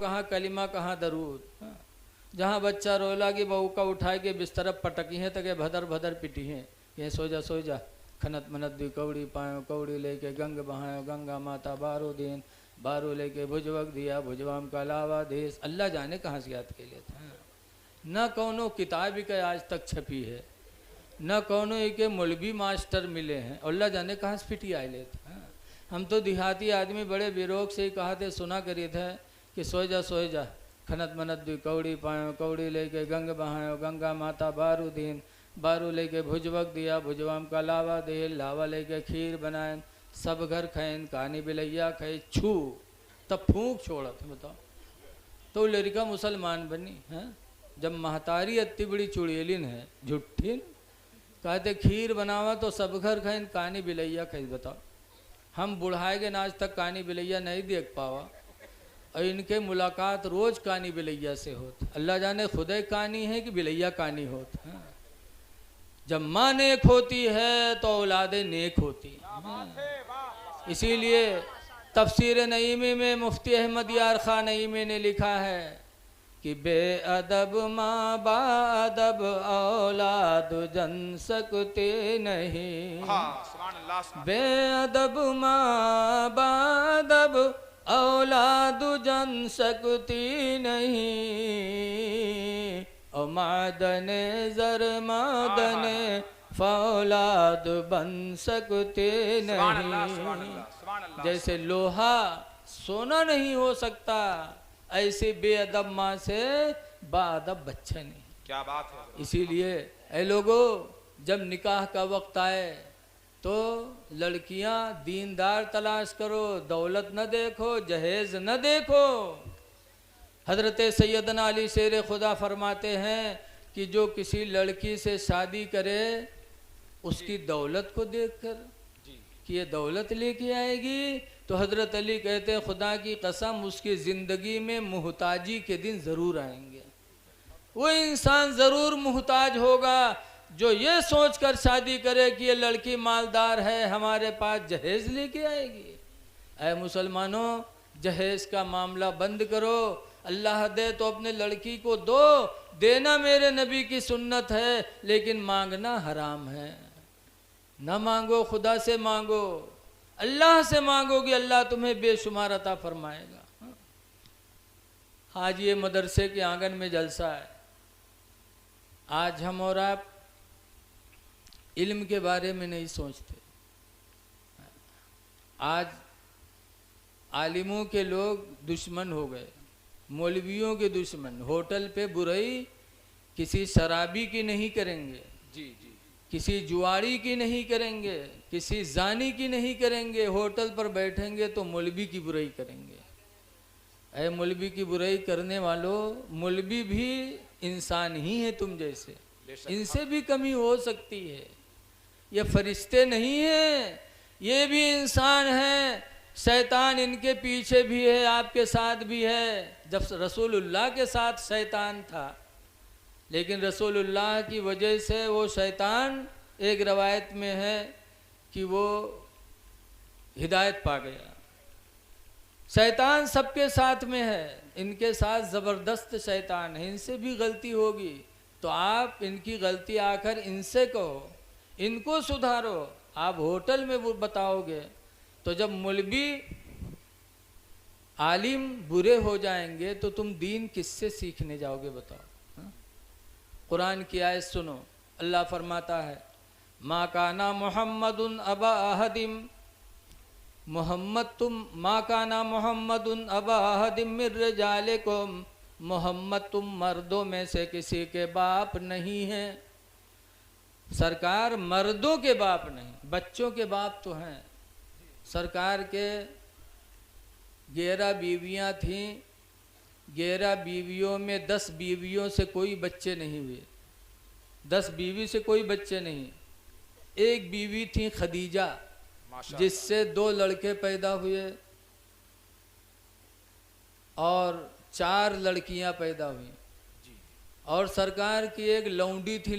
कहाँ कलिमा कहाँ दरूद। जहाँ बच्चा रोला की बहू का उठा के बिस्तर पटकी है तक भदर भदर पिटी है, ये सो जा खनत मनत दी कौड़ी पायो कौड़ी लेके गंग बहायो गंगा माता बारो दिन बारो लेके भुजवक दिया भुजवाम का लावा देश। अल्लाह जाने कहाँ से याद के लिए था। न कौनो किताब के आज तक छपी है, न कौनो एक मौलवी मास्टर मिले हैं, अल्लाह जाने कहाँ से फिटी आए लेते। हम तो देहाती आदमी बड़े बेरोग से ही कहा थे, सुना करी थे कि सो जा खनत मनत दी कौड़ी पायो कौड़ी लेके गंग बहायो गंगा माता बारू दिन बारू लेके भुजवक दिया भुजवाम का लावा दे लावा लेके खीर बनाए सब घर खैन कहानी बिलैया खाए छू तब फूंक छोड़ा था। बताओ तो लड़का मुसलमान बनी है। जब महतारी अत्ती बड़ी चुड़ैलिन है झुट्ठिन, कहते खीर बनावा तो सब घर खैन कहानी बिलैया खाई। बताओ हम बुढ़ाए के नाच तक कहानी बिलैया नहीं देख पावा और इनके मुलाकात रोज कहानी बिलैया से होती। अल्लाह जाने खुदे कहानी है कि बिलैया कहानी होती है। जब माँ नेक होती है तो औलादे नेक होती है। इसीलिए तफसीर नईमी में मुफ्ती अहमद यार खान नईमी ने लिखा है कि बेअदब माँ बादब औलाद जन सकते नहीं, बेअदब माँ बादब औलाद जन सकती नहीं, और मादने जर मादने फौलाद बन सकते नहीं। जैसे लोहा सोना नहीं हो सकता, ऐसे बेअदब माँ से बाअदब बच्चे नहीं। क्या बात है। इसीलिए ऐ लोगों जब निकाह का वक्त आए तो लड़कियां दीनदार तलाश करो, दौलत न देखो, जहेज न देखो। हजरत सैयदना अली शेर खुदा फरमाते हैं कि जो किसी लड़की से शादी करे उसकी दौलत को देखकर कि ये दौलत लेके आएगी, तो हजरत अली कहते हैं खुदा की कसम उसकी ज़िंदगी में मुहताजी के दिन ज़रूर आएंगे। वो इंसान ज़रूर मुहताज होगा जो ये सोचकर शादी करे कि ये लड़की मालदार है, हमारे पास जहेज लेके आएगी। ऐ मुसलमानों जहेज का मामला बंद करो, अल्लाह दे तो अपने लड़की को दो, देना मेरे नबी की सुन्नत है, लेकिन मांगना हराम है। न मांगो, खुदा से मांगो, अल्लाह से मांगोगे अल्लाह तुम्हें बेशुमार अता फरमाएगा। आज ये मदरसे के आंगन में जलसा है। आज हम और आप इल्म के बारे में नहीं सोचते। आज आलिमों के लोग दुश्मन हो गए, मौलवियों के दुश्मन। होटल पे बुराई किसी शराबी की नहीं करेंगे, जी जी, किसी जुआरी की नहीं करेंगे, किसी जानी की नहीं करेंगे। होटल पर बैठेंगे तो मौलवी की बुराई करेंगे। ऐ मौलवी की बुराई करने वालों, मौलवी भी इंसान ही है तुम जैसे, इनसे भी कमी हो सकती है। ये फरिश्ते नहीं हैं, ये भी इंसान हैं। शैतान इनके पीछे भी है, आपके साथ भी है। जब रसूलुल्लाह के साथ शैतान था, लेकिन रसूलुल्लाह की वजह से वो शैतान, एक रवायत में है कि वो हिदायत पा गया। शैतान सबके साथ में है, इनके साथ ज़बरदस्त शैतान है। इनसे भी गलती होगी तो आप इनकी गलती आकर इनसे कहो, इनको सुधारो। आप होटल में वो बताओगे तो जब मौलवी आलिम बुरे हो जाएंगे तो तुम दीन किससे सीखने जाओगे बताओ। कुरान की आयत सुनो, अल्लाह फरमाता है मा काना मुहम्मदुन अबा अहदिम, मा काना मुहम्मदुन अबा अहदिम मिर रिजालिकुम, मोहम्मद तुम मर्दों में से किसी के बाप नहीं है। सरकार मर्दों के बाप नहीं, बच्चों के बाप तो हैं। सरकार के 11 बीवियां थीं, 11 बीवियों में 10 बीवियों से कोई बच्चे नहीं हुए, 10 बीवी से कोई बच्चे नहीं। एक बीवी थी खदीजा, जिससे 2 लड़के पैदा हुए और 4 लड़कियां पैदा हुई। और सरकार की एक लौंडी थी,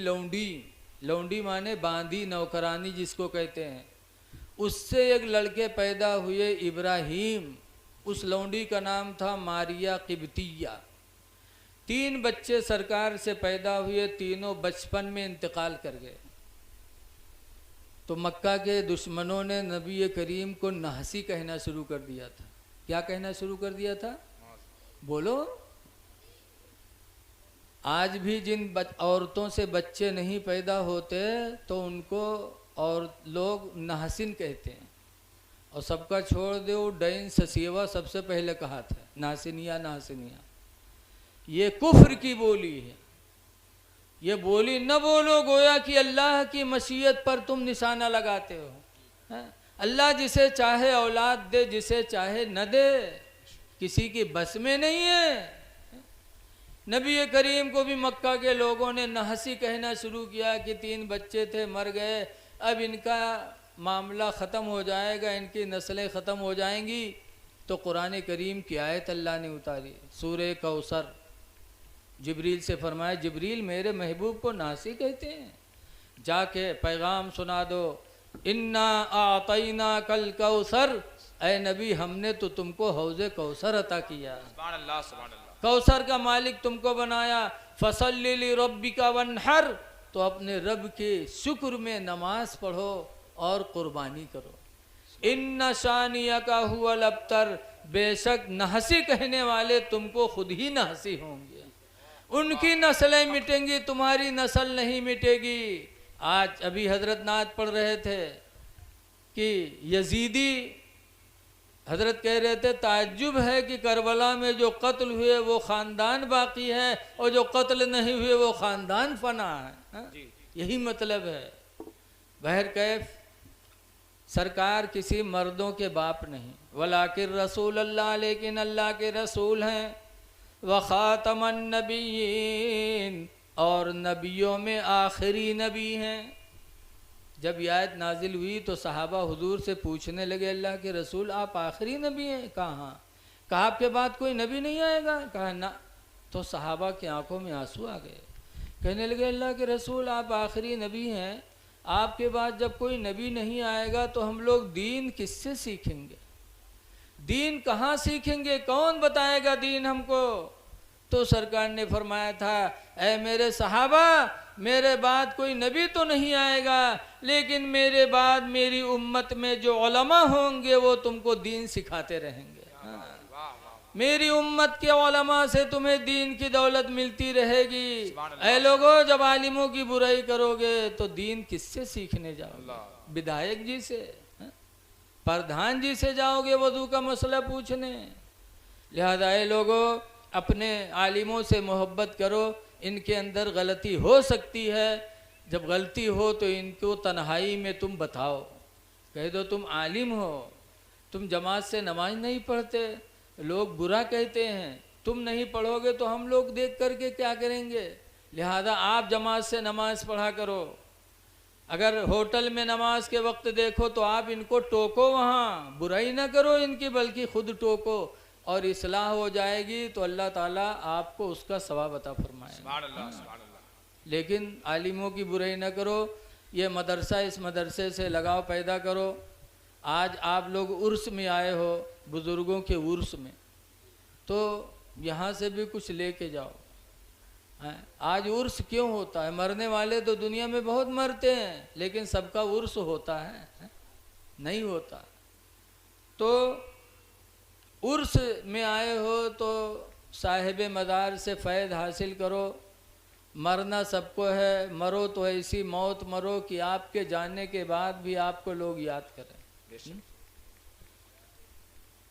लौंडी माने बांदी, नौकरानी जिसको कहते हैं, उससे एक लड़के पैदा हुए इब्राहिम, उस लौंडी का नाम था मारिया किब्तिया। 3 बच्चे सरकार से पैदा हुए, तीनों बचपन में इंतकाल कर गए। तो मक्का के दुश्मनों ने नबी करीम को नहसी कहना शुरू कर दिया था। क्या कहना शुरू कर दिया था? बोलो। आज भी जिन औरतों से बच्चे नहीं पैदा होते तो उनको और लोग नहसिन कहते हैं। और सबका छोड़ दो, डैन ससीवा सबसे पहले कहा था, नासिनिया नासिनिया। ये कुफ्र की बोली है। ये बोली न बोलो गोया कि अल्लाह की मशीयत पर तुम निशाना लगाते हो। अल्लाह जिसे चाहे औलाद दे, जिसे चाहे न दे, किसी की बस में नहीं है। नबी करीम को भी मक्का के लोगों ने नहसी कहना शुरू किया कि 3 बच्चे थे, मर गए, अब इनका मामला ख़त्म हो जाएगा, इनकी नस्लें ख़त्म हो जाएंगी। तो कुरान करीम की आयत अल्लाह ने उतारी, सूरे कौसर। जिब्रील से फरमाया, जिब्रील मेरे महबूब को नासी कहते हैं, जाके पैगाम सुना दो, इन्ना आतैना कल कौसर, ऐ नबी हमने तो तुमको हौज़े कौसर अता किया। सुभान अल्लाह, सुभान अल्लाह। कौसर का मालिक तुमको बनाया। फसल्लि लि रब्बिका वन्हर, तो अपने रब के शुक्र में नमाज पढ़ो और कुर्बानी करो। इन्ना शानियका हुवल अब्तर, बेशक नहसी कहने वाले तुमको खुद ही नहसी होंगे। उनकी नस्लें मिटेंगी, तुम्हारी नस्ल नहीं मिटेगी। आज अभी हजरत नात पढ़ रहे थे कि यजीदी हजरत कह रहे थे, ताज्जुब है कि करबला में जो कत्ल हुए वो ख़ानदान बाकी है और जो कत्ल नहीं हुए वो ख़ानदान फना है। यही मतलब है। बहर कैफ सरकार किसी मर्दों के बाप नहीं, वलाकिर रसूल अल्लाह, लेकिन अल्लाह के रसूल हैं। व ख़ातमन नबीयीन, और नबियों में आखिरी नबी हैं। जब ये आयत नाजिल हुई तो सहाबा हुजूर से पूछने लगे, अल्लाह के रसूल आप आखिरी नबी हैं? कहा आपके बाद कोई नबी नहीं आएगा? कहा ना। तो सहाबा की आंखों में आंसू आ गए। कहने लगे, अल्लाह के रसूल आप आखिरी नबी हैं, आपके बाद जब कोई नबी नहीं आएगा तो हम लोग दीन किससे सीखेंगे? दीन कहाँ सीखेंगे? कौन बताएगा दीन हमको? तो सरकार ने फरमाया था, ऐ मेरे सहाबा, मेरे बाद कोई नबी तो नहीं आएगा, लेकिन मेरे बाद मेरी उम्मत में जो उलमा होंगे वो तुमको दीन सिखाते रहेंगे। मेरी उम्मत के उलमा से तुम्हें दीन की दौलत मिलती रहेगी। ऐ लोगों, जब आलिमों की बुराई करोगे तो दीन किससे सीखने जाओगे? विधायक जी से, प्रधान जी से जाओगे वजू का मसला पूछने? लिहाजा ऐ लोगों, अपने आलिमों से मोहब्बत करो। इनके अंदर गलती हो सकती है, जब गलती हो तो इनको तन्हाई में तुम बताओ, कह दो तुम आलिम हो, तुम जमात से नमाज नहीं पढ़ते, लोग बुरा कहते हैं, तुम नहीं पढ़ोगे तो हम लोग देख करके क्या करेंगे? लिहाजा आप जमात से नमाज पढ़ा करो। अगर होटल में नमाज के वक्त देखो तो आप इनको टोको, वहाँ बुराई ना करो इनकी, बल्कि खुद टोको, और इस्लाह हो जाएगी तो अल्लाह ताला आपको उसका सवाब अता फरमाएगा। लेकिन आलिमों की बुराई ना करो। ये मदरसा, इस मदरसे से लगाव पैदा करो। आज आप लोग उर्स में आए हो, बुज़ुर्गों के उर्स में, तो यहाँ से भी कुछ लेके जाओ। आज उर्स क्यों होता है? मरने वाले तो दुनिया में बहुत मरते हैं, लेकिन सबका उर्स होता है? नहीं होता। तो उर्स में आए हो तो साहिब मदार से फ़ैद हासिल करो। मरना सबको है, मरो तो ऐसी मौत मरो कि आपके जाने के बाद भी आपको लोग याद करें।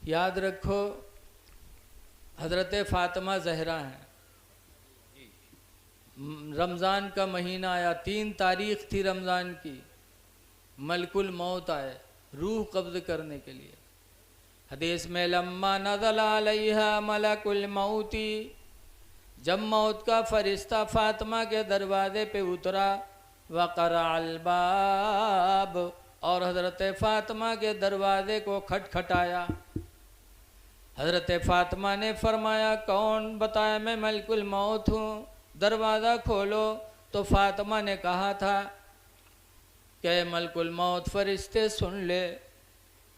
याद रखो, हज़रत फ़ातिमा ज़हरा हैं। रमज़ान का महीना आया, 3 तारीख़ थी रमज़ान की, मलकुल मौत आए रूह कब्ज़ करने के लिए। हदीस में लम्मा नज़ल अलैहा मलकुल मौती, जब मौत का फरिश्ता फ़ातिमा के दरवाज़े पे उतरा, वक़रअल बाब, और हज़रत फ़ातिमा के दरवाज़े को खटखटाया। हज़रत फ़ातिमा ने फरमाया, कौन? बताया, मैं मलकुल मौत हूँ, दरवाज़ा खोलो। तो फ़ातिमा ने कहा था कि मलकुल मौत फरिश्ते सुन ले,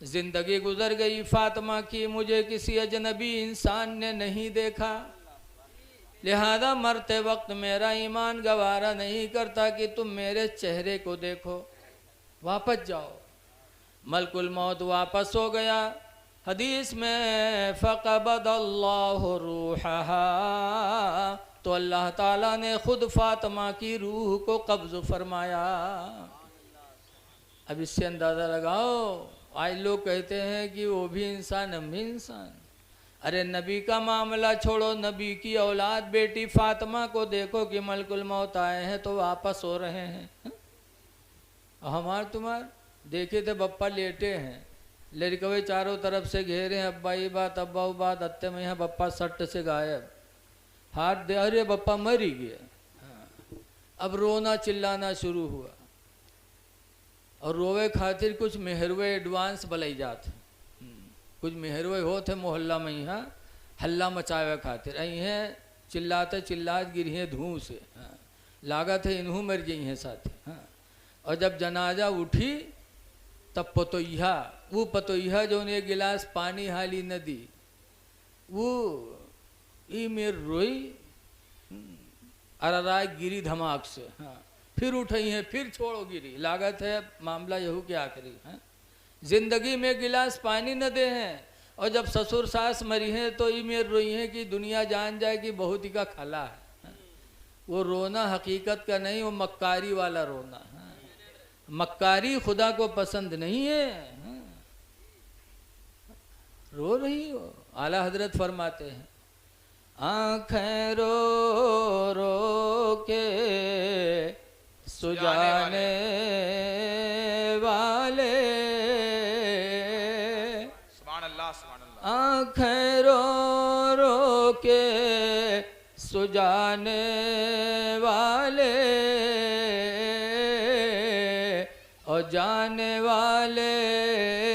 जिंदगी गुजर गई फातिमा की, मुझे किसी अजनबी इंसान ने नहीं देखा, लिहाजा मरते वक्त मेरा ईमान गवारा नहीं करता कि तुम मेरे चेहरे को देखो, वापस जाओ। मलकुल मौत वापस हो गया। हदीस में फ़क़बदल्लाहु रूहहा, तो अल्लाह ताला ने खुद फातिमा की रूह को कब्ज़ फरमाया। अब इससे अंदाज़ा लगाओ, आज लोग कहते हैं कि वो भी इंसान हम भी इंसान। अरे नबी का मामला छोड़ो, नबी की औलाद बेटी फातिमा को देखो कि मलकुल मौत आए हैं तो वापस हो रहे हैं। हमार तुम्हार देखे थे बप्पा लेटे हैं, लड़कवे चारों तरफ से घेरे हैं, अब्बा ये बात अब्बा वो बात, अत्ते में यहाँ बप्पा सट्ट से गायब, हाथ दे, अरे बप्पा मर ही गया। अब रोना चिल्लाना शुरू हुआ और रोवे खातिर कुछ मेहरवे एडवांस बलाई जाते, कुछ मेहरवे होते मोहल्ला में यहाँ हल्ला मचावे खातिर, हैं चिल्लाते चिल्लात गिरी धूँ से, लागत है इन्हू मर गई हैं साथ। और जब जनाजा उठी तब पतोइहा, वो पतोइहा जो ने गिलास पानी हाली न दी, वो ई मेर रोई अराराय गिरी धमाक से। फिर उठी हैं, फिर छोड़ो गिरी, लागत है मामला यहू के आखिरी है। जिंदगी में गिलास पानी न दे हैं, और जब ससुर सास मरी हैं तो ई मेर रोई हैं कि दुनिया जान जाए कि बहुत ही का खला है। वो रोना हकीकत का नहीं, वो मक्कारी वाला रोना है। मक्कारी खुदा को पसंद नहीं है। रो रही हो, आला हजरत फरमाते हैं, आँखें रो रो के सुजाने वाले, आँखें रो रो के सुजाने वाले, और जाने वाले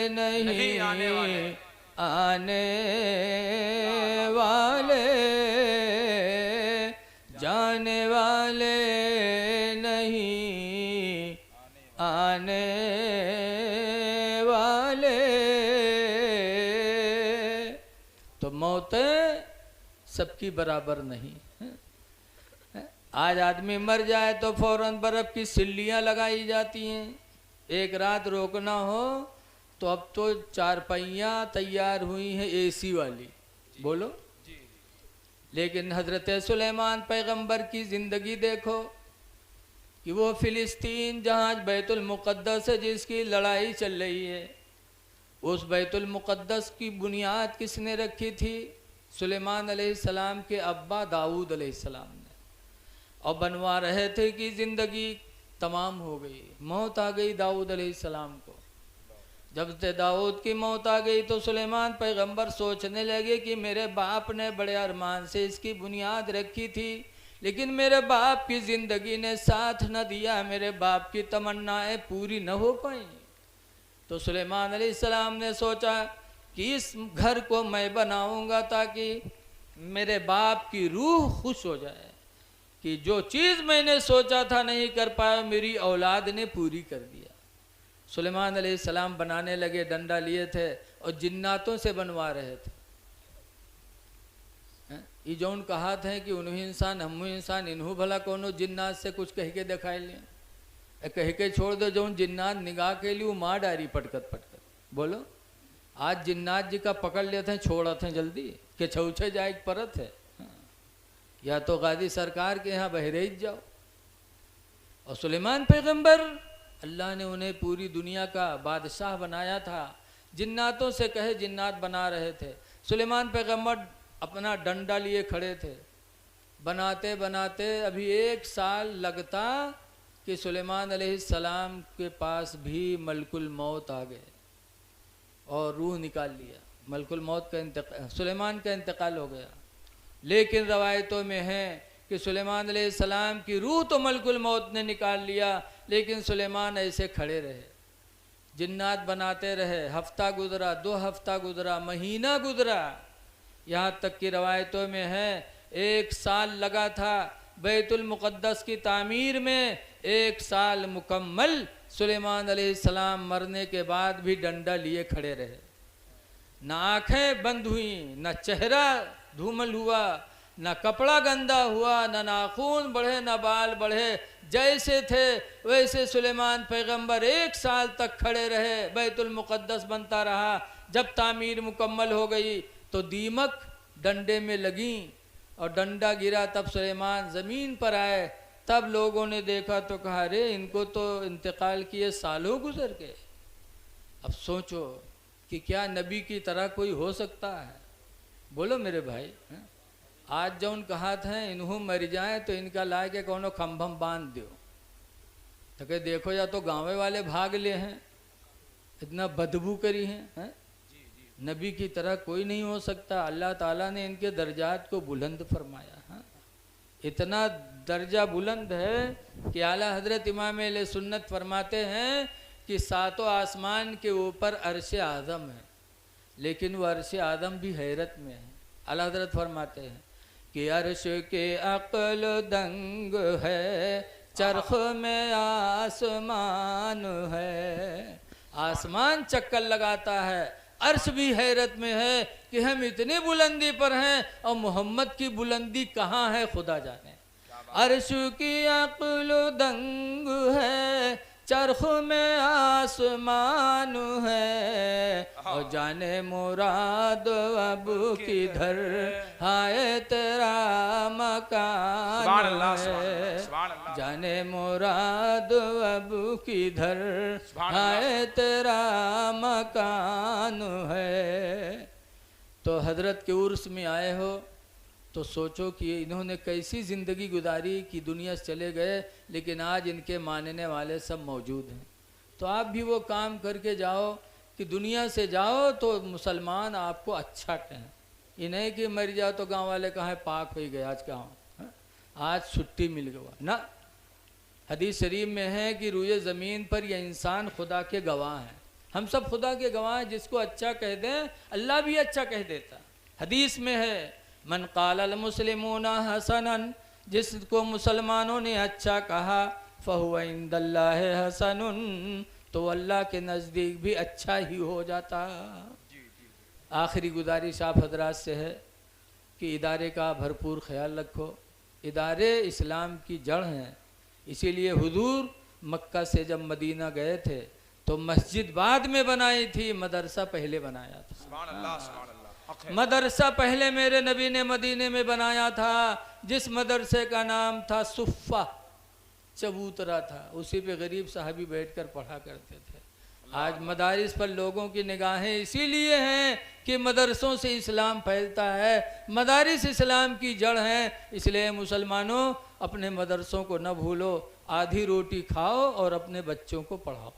नहीं आने वाले, जाने वाले नहीं आने वाले। तो मौतें सबकी बराबर नहीं है। आज आदमी मर जाए तो फौरन बर्फ की सिल्लियाँ लगाई जाती हैं, एक रात रोकना हो तो अब तो चारपाइयाँ तैयार हुई हैं एसी वाली, बोलो। लेकिन हजरत सुलेमान पैगंबर की ज़िंदगी देखो कि वो फ़िलिस्तीन जहाँ बैतुल मुक़द्दस है, जिसकी लड़ाई चल रही है, उस बैतुल मुक़द्दस की बुनियाद किसने रखी थी? सुलेमान अलैहिस्सलाम के अब्बा दाऊद अलैहिस्सलाम ने। और बनवा रहे थे कि ज़िंदगी तमाम हो गई, मौत आ गई दाऊद अलैहिस्सलाम को। जब से दाऊद की मौत आ गई तो सुलेमान पैगंबर सोचने लगे कि मेरे बाप ने बड़े अरमान से इसकी बुनियाद रखी थी, लेकिन मेरे बाप की ज़िंदगी ने साथ न दिया, मेरे बाप की तमन्नाएं पूरी न हो पाई। तो सुलेमान अलैहिस्सलाम ने सोचा कि इस घर को मैं बनाऊंगा ताकि मेरे बाप की रूह खुश हो जाए कि जो चीज़ मैंने सोचा था नहीं कर पाया, मेरी औलाद ने पूरी कर दिया। सुलेमान अलैहिस्सलाम बनाने लगे, डंडा लिए थे और जिन्नातों से बनवा रहे थे। ये जौन कहा था कि उन्हों इंसान हम इंसान, इन्हू भला कोनो जिन्नात से कुछ कह के दिखाए लिया, कह के छोड़ दो। जौन जिन्नात निगाह के लिए वो माँ डारी पटकत पटकत, बोलो। आज जिन्नात जी का पकड़ लेते हैं, छोड़ते हैं जल्दी के छौछे जाए परत है, या तो गाजी सरकार के यहाँ बहरेज जाओ। और सुलेमान पैगंबर, अल्लाह ने उन्हें पूरी दुनिया का बादशाह बनाया था, जिन्नातों से कहे जिन्नात बना रहे थे। सुलेमान पैगंबर अपना डंडा लिए खड़े थे, बनाते बनाते अभी 1 साल लगता कि सुलेमान अलैहिस्सलाम के पास भी मलकुल मौत आ गए और रूह निकाल लिया। मलकुल मौत का इंतकाल, सुलेमान का इंतकाल हो गया। लेकिन रवायतों में है कि सुलेमान अलैहिस्सलाम की रूह तो मलकुल मौत ने निकाल लिया, लेकिन सुलेमान ऐसे खड़े रहे, जिन्नात बनाते रहे। हफ्ता गुजरा, 2 हफ्ता गुजरा, महीना गुजरा, यहाँ तक कि रवायतों में है 1 साल लगा था बैतुल मुक़द्दस की तामीर में। 1 साल मुकम्मल सुलेमान अलैहिस्सलाम मरने के बाद भी डंडा लिए खड़े रहे, न आंखें बंद हुई, न चेहरा धूमल हुआ, न कपड़ा गंदा हुआ, न नाखून बढ़े, न बाल बढ़े, जैसे थे वैसे सुलेमान पैगंबर 1 साल तक खड़े रहे। बैतुल मुक़द्दस बनता रहा। जब तामीर मुकम्मल हो गई तो दीमक डंडे में लगी और डंडा गिरा, तब सुलेमान ज़मीन पर आए। तब लोगों ने देखा तो कहा, अरे इनको तो इंतकाल किए सालों गुजर गए। अब सोचो कि क्या नबी की तरह कोई हो सकता है? बोलो मेरे भाई, आज जौन कहा था इन्हों मर जाए तो इनका ला के कोनो खम्भम बांध दो, तो कहे देखो या तो गाँव वाले भाग ले हैं, इतना बदबू करी है? नबी की तरह कोई नहीं हो सकता। अल्लाह ताला ने इनके दर्जात को बुलंद फरमाया। इतना दर्जा बुलंद है कि आला हजरत इमाम अहले सुन्नत फरमाते हैं कि 7 आसमान के ऊपर अर्श आज़म है, लेकिन वो अर्श आज़म भी हैरत में है। आला हजरत फरमाते हैं कि अर्श के अक्ल दंग है, चरख में आसमान है। आसमान चक्कर लगाता है, अर्श भी हैरत में है कि हम इतनी बुलंदी पर हैं और मोहम्मद की बुलंदी कहाँ है खुदा जाने। अर्श की अक्ल दंग है, चरख में आसमान है, और जाने मुराद अब किधर हाय तेरा मकान है। जाने मुराद अब किधर हाय तेरा मकान है। तो हजरत के उर्स में आए हो तो सोचो कि इन्होंने कैसी ज़िंदगी गुजारी कि दुनिया से चले गए, लेकिन आज इनके मानने वाले सब मौजूद हैं। तो आप भी वो काम करके जाओ कि दुनिया से जाओ तो मुसलमान आपको अच्छा कहें, ये नहीं कि मर जाओ तो गांव वाले कहाँ पाक हो गए, आज कहाँ आज छुट्टी मिल गया ना। हदीस शरीफ में है कि रुए ज़मीन पर यह इंसान खुदा के गवाह हैं। हम सब खुदा के गवाह हैं। जिसको अच्छा कह दें अल्लाह भी अच्छा कह देता। हदीस में है मन क़ालल मुस्लिमूना हसनन, जिसको मुसलमानों ने अच्छा कहा फ़हुवा इंदल्लाहि हसनुन, तो अल्लाह के नज़दीक भी अच्छा ही हो जाता। आखिरी गुजारिश आप हजरात से है कि इदारे का भरपूर ख्याल रखो। इदारे इस्लाम की जड़ हैं, इसीलिए हुजूर मक्का से जब मदीना गए थे तो मस्जिद बाद में बनाई थी, मदरसा पहले बनाया था। सुभान अल्लाह, सुभान अल्लाह। मदरसा पहले मेरे नबी ने मदीने में बनाया था, जिस मदरसे का नाम था सुफ़ा, चबूतरा था, उसी पे गरीब साहबी बैठकर पढ़ा करते थे। आज मदारिस पर लोगों की निगाहें इसीलिए हैं कि मदरसों से इस्लाम फैलता है, मदारिस इस्लाम की जड़ हैं। इसलिए मुसलमानों अपने मदरसों को न भूलो, आधी रोटी खाओ और अपने बच्चों को पढ़ाओ।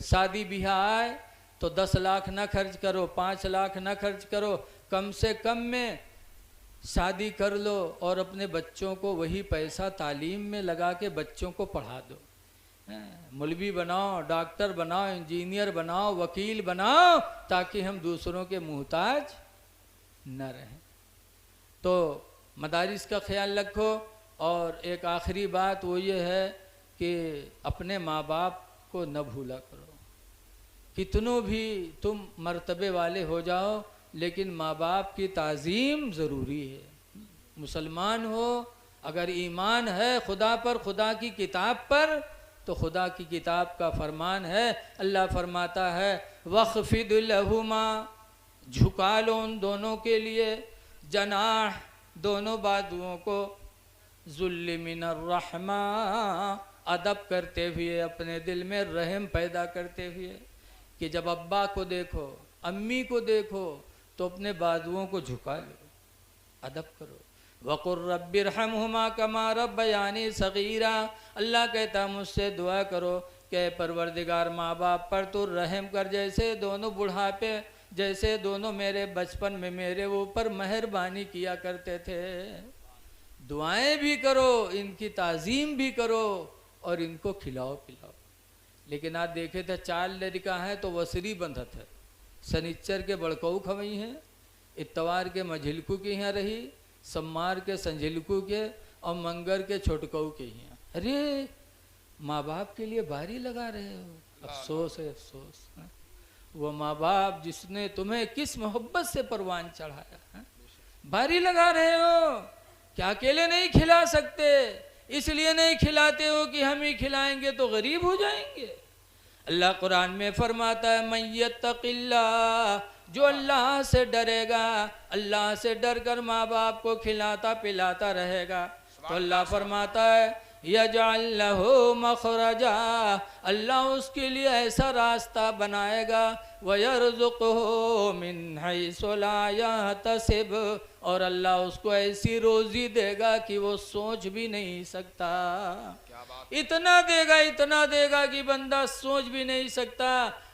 शादी ब्याह आए तो 10 लाख न खर्च करो, 5 लाख न खर्च करो, कम से कम में शादी कर लो और अपने बच्चों को वही पैसा तालीम में लगा के बच्चों को पढ़ा दो। मौलवी बनाओ, डॉक्टर बनाओ, इंजीनियर बनाओ, वकील बनाओ, ताकि हम दूसरों के मुहताज न रहें। तो मदारिस का ख्याल रखो। और एक आखिरी बात वो ये है कि अपने माँ बाप को न भूला करो। कितनों भी तुम मर्तबे वाले हो जाओ, लेकिन माँ बाप की ताज़ीम ज़रूरी है। मुसलमान हो, अगर ईमान है खुदा पर, खुदा की किताब पर, तो खुदा की किताब का फरमान है, अल्लाह फरमाता है वक़्फ़िद लहुमा, झुका लो उन दोनों के लिए, जनाह, दोनों बाजुओं को, ज़ुल्ल मिनर रहमा, अदब करते हुए, अपने दिल में रहम पैदा करते हुए कि जब अब्बा को देखो, अम्मी को देखो तो अपने बाजुओं को झुका लो, अदब करो। वक़ुर रब्बिरहमहुमा कमा रब्बयानी सगीरा, अल्लाह कहता मुझसे दुआ करो कि परवरदिगार माँ बाप पर तो रहम कर, जैसे दोनों बुढ़ापे, जैसे दोनों मेरे बचपन में मेरे ऊपर मेहरबानी किया करते थे। दुआएं भी करो, इनकी ताज़ीम भी करो और इनको खिलाओ पिलाओ। लेकिन आज देखे थे 4 लड़का है तो वसरी बंधत है, सनिच्चर के बड़कऊ खवई हैं, इतवार के मझिलकू के यहाँ रही, सम्मार के संझिलकू के और मंगर के छोटकऊ के यहाँ। अरे माँ बाप के लिए बारी लगा रहे हो, अफसोस है अफसोस। वो माँ बाप जिसने तुम्हें किस मोहब्बत से परवान चढ़ाया है, बारी लगा रहे हो। क्या अकेले नहीं खिला सकते? इसलिए नहीं खिलाते हो कि हम ही खिलाएंगे तो गरीब हो जाएंगे। अल्लाह कुरान में फरमाता है मन यत्तक़िल्लाह, जो अल्लाह से डरेगा, अल्लाह से डर कर माँ बाप को खिलाता पिलाता रहेगा, तो अल्लाह फरमाता है यजअल लहू मखरजा, अल्लाह उसके लिए ऐसा रास्ता बनाएगा, वयरज़ुक़हु मिन हैसु ला यहतसिब, और अल्लाह उसको ऐसी रोज़ी देगा कि वो सोच भी नहीं सकता। इतना देगा कि बंदा सोच भी नहीं सकता।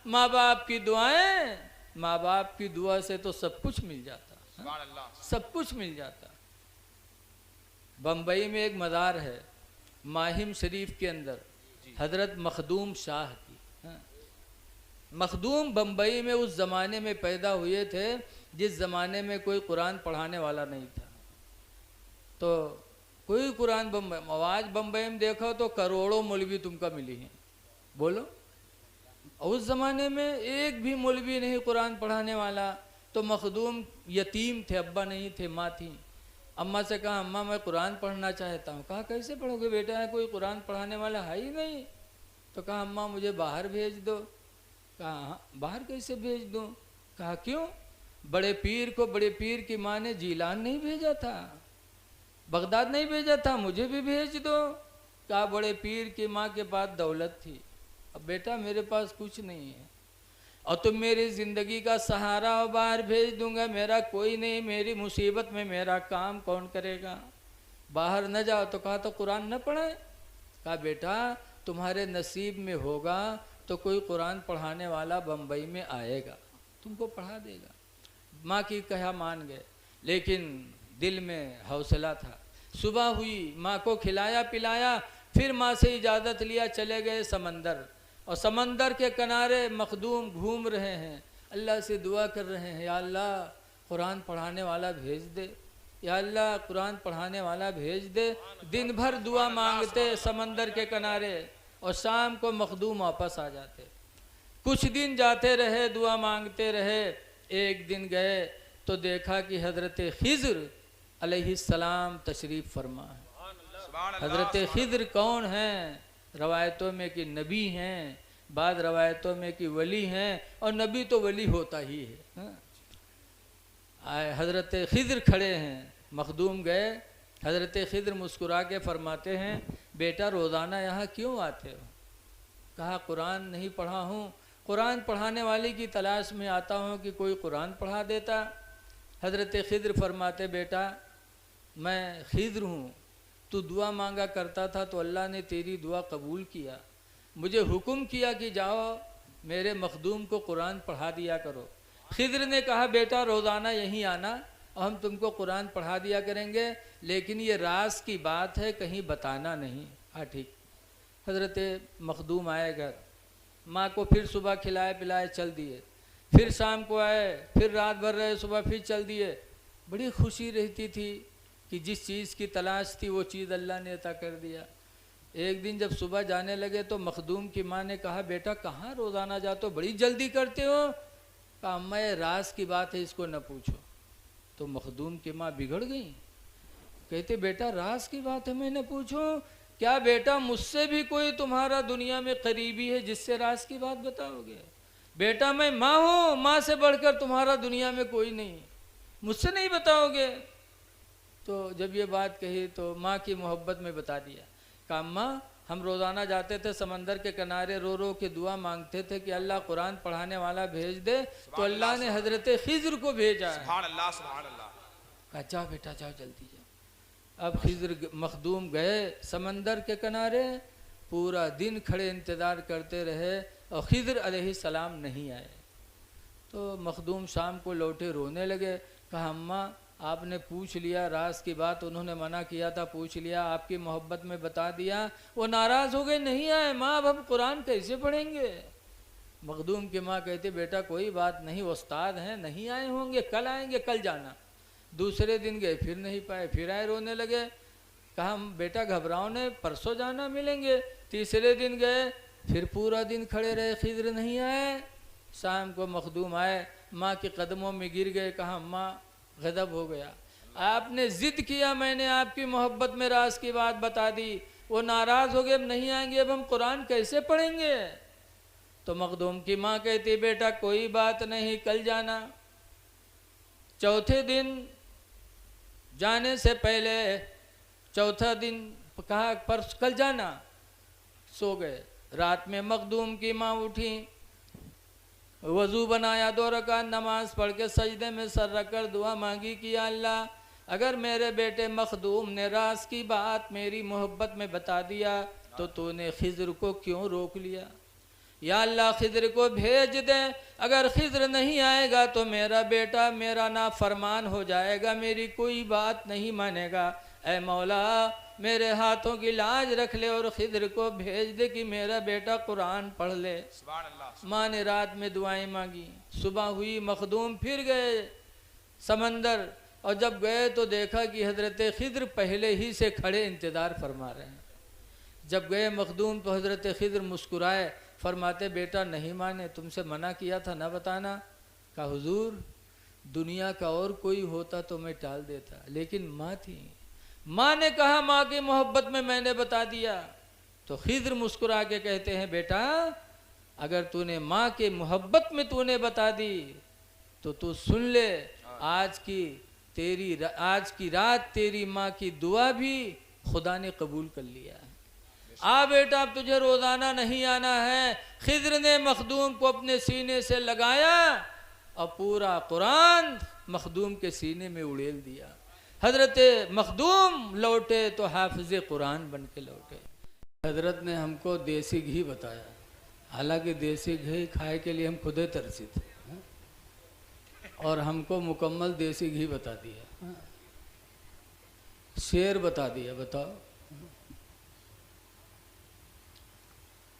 माँ बाप की दुआएं, माँ बाप की दुआ से तो सब कुछ मिल जाता, सब कुछ मिल जाता। बम्बई में एक मज़ार है माहिम शरीफ के अंदर, हज़रत मखदूम शाह की। मखदूम बम्बई में उस ज़माने में पैदा हुए थे जिस ज़माने में कोई कुरान पढ़ाने वाला नहीं था। तो कोई कुरान बम्बई, आवाज़ बम्बई में देखो तो करोड़ों मौलवी तुमको मिली हैं, बोलो। उस ज़माने में एक भी मौलवी नहीं कुरान पढ़ाने वाला। तो मखदूम यतीम थे, अब्बा नहीं थे, माँ थी। अम्मा से कहा अम्मा मैं कुरान पढ़ना चाहता हूँ। कहा कैसे पढ़ोगे बेटा, है कोई कुरान पढ़ाने वाला है ही नहीं। तो कहा अम्मा मुझे बाहर भेज दो। कहा हाँ, बाहर कैसे भेज दूँ? कहा क्यों? बड़े पीर की माँ ने जीलान नहीं भेजा था, बगदाद नहीं भेजा था, मुझे भी भेज दो। कहा बड़े पीर की माँ के पास दौलत थी, अब बेटा मेरे पास कुछ नहीं है, और तुम मेरी ज़िंदगी का सहारा हो, बाहर भेज दूंगा, मेरा कोई नहीं, मेरी मुसीबत में मेरा काम कौन करेगा, बाहर न जाओ। तो कहा तो कुरान न पढ़े। कहा बेटा तुम्हारे नसीब में होगा तो कोई कुरान पढ़ाने वाला बम्बई में आएगा, तुमको पढ़ा देगा। माँ की कहा मान गए, लेकिन दिल में हौसला था। सुबह हुई, माँ को खिलाया पिलाया, फिर माँ से इजाज़त लिया, चले गए समंदर। और समंदर के किनारे मखदूम घूम रहे हैं, अल्लाह से दुआ कर रहे हैं, या अल्लाह कुरान पढ़ाने वाला भेज दे, या अल्लाह कुरान पढ़ाने वाला भेज दे। दिन भर दुआ मांगते समंदर के किनारे, और शाम को मखदूम वापस आ जाते। कुछ दिन जाते रहे, दुआ मांगते रहे। एक दिन गए तो देखा कि हज़रत खिज़्र अलैहिस्सलाम तशरीफ़ फरमा है। हज़रत खिज़्र कौन हैं? रवायतों में कि नबी हैं, बाद रवायतों में कि वली हैं, और नबी तो वली होता ही है। हज़रत खिज़्र खड़े हैं, मखदूम गए, हज़रत खिज़्र मुस्कुरा के फरमाते हैं बेटा रोज़ाना यहाँ क्यों आते हो? कहा कुरान नहीं पढ़ा हूँ, कुरान पढ़ाने वाले की तलाश में आता हूँ कि कोई कुरान पढ़ा देता। हज़रत खिज़्र फरमाते बेटा मैं खिज़्र हूँ, तू दुआ मांगा करता था तो अल्लाह ने तेरी दुआ कबूल किया, मुझे हुक्म किया कि जाओ मेरे मखदूम को कुरान पढ़ा दिया करो। खिज़्र ने कहा बेटा रोज़ाना यहीं आना और हम तुमको कुरान पढ़ा दिया करेंगे, लेकिन ये राज की बात है, कहीं बताना नहीं। हाँ ठीक। हज़रत मखदूम आए घर, माँ को फिर सुबह खिलाए पिलाए चल दिए, फिर शाम को आए, फिर रात भर रहे, सुबह फिर चल दिए। बड़ी खुशी रहती थी कि जिस चीज़ की तलाश थी वो चीज़ अल्लाह ने अता कर दिया। एक दिन जब सुबह जाने लगे तो मखदूम की माँ ने कहा बेटा कहाँ रोज़ाना जाते हो, बड़ी जल्दी करते हो? कहा अम्मा ये राज की बात है, इसको न पूछो। तो मखदूम की माँ बिगड़ गई, कहते बेटा राज की बात है मैं न पूछूं? क्या बेटा मुझसे भी कोई तुम्हारा दुनिया में करीबी है जिससे राज की बात बताओगे? बेटा मैं माँ हूँ, माँ से बढ़कर तुम्हारा दुनिया में कोई नहीं, मुझसे नहीं बताओगे? तो जब ये बात कही तो माँ की मोहब्बत में बता दिया। कहा माँ हम रोज़ाना जाते थे समंदर के किनारे, रो रो के दुआ मांगते थे कि अल्लाह कुरान पढ़ाने वाला भेज दे, तो अल्लाह ने हज़रत खिज़्र को भेजा है। सुभान अल्लाह, सुभान अल्लाह। कहा जाओ बेटा जाओ जल्दी जाओ। अब खिज़्र मखदूम गए समंदर के किनारे, पूरा दिन खड़े इंतज़ार करते रहे और खिज़्र अलैहिस्सलाम नहीं आए। तो मखदूम शाम को लौटे, रोने लगे। कहा अम्मा आपने पूछ लिया राज की बात, उन्होंने मना किया था, पूछ लिया, आपकी मोहब्बत में बता दिया, वो नाराज़ हो गए, नहीं आए। माँ अब हम कुरान कैसे पढ़ेंगे? मखदूम की माँ कहती बेटा कोई बात नहीं, उस्ताद हैं, नहीं आए होंगे, कल आएंगे, कल जाना। दूसरे दिन गए फिर नहीं पाए, फिर आए, रोने लगे। कहा बेटा घबराओ नहीं, परसों जाना मिलेंगे। तीसरे दिन गए, फिर पूरा दिन खड़े रहे, खिद्र नहीं आए। शाम को मखदूम आए, माँ के कदमों में गिर गए, कहा अम्मा गज़ब हो गया, आपने ज़िद किया, मैंने आपकी मोहब्बत में राज की बात बता दी, वो नाराज़ हो गए, अब नहीं आएंगे, अब हम कुरान कैसे पढ़ेंगे। तो मखदूम की माँ कहती बेटा कोई बात नहीं, कल जाना। चौथे दिन जाने से पहले, चौथा दिन कहा पर कल जाना, सो गए। रात में मखदूम की माँ उठी, वज़ू बनाया, 2 रकात नमाज पढ़ के सजदे में सर रखकर दुआ मांगी कि या अल्लाह अगर मेरे बेटे मखदूम ने राज की बात मेरी मोहब्बत में बता दिया तो तूने खिज़्र को क्यों रोक लिया। या अल्लाह खिज़्र को भेज दे, अगर खिज़्र नहीं आएगा तो मेरा बेटा मेरा नाफरमान हो जाएगा, मेरी कोई बात नहीं मानेगा। ऐ मौला मेरे हाथों की लाज रख ले और खिज़्र को भेज दे कि मेरा बेटा कुरान पढ़ ले। माँ ने रात में दुआएं मांगी। सुबह हुई, मखदूम फिर गए समंदर, और जब गए तो देखा कि हज़रत खिज़्र पहले ही से खड़े इंतज़ार फरमा रहे हैं। जब गए मखदूम तो हज़रत खिज़्र मुस्कुराए, फरमाते बेटा नहीं माने, तुमसे मना किया था ना बताना। कहा हुजूर दुनिया का और कोई होता तो मैं टाल देता, लेकिन माँ थी। माँ ने कहा माँ की मोहब्बत में मैंने बता दिया। तो खिज़्र मुस्कुरा के कहते हैं बेटा अगर तूने माँ के मोहब्बत में तूने बता दी तो तू सुन ले, आज की रात तेरी माँ की दुआ भी खुदा ने कबूल कर लिया है। आ बेटा अब तुझे रोज़ाना नहीं आना है। खिज़्र ने मखदूम को अपने सीने से लगाया और पूरा कुरान मखदूम के सीने में उड़ेल दिया। हज़रत मखदूम लौटे तो हाफिज़ कुरान बन के लौटे। हज़रत ने हमको देसी घी बताया, हालांकि देसी घी खाए के लिए हम खुद ही तरसी थे, और हमको मुकम्मल देसी घी बता दिया, शेर बता दिया। बताओ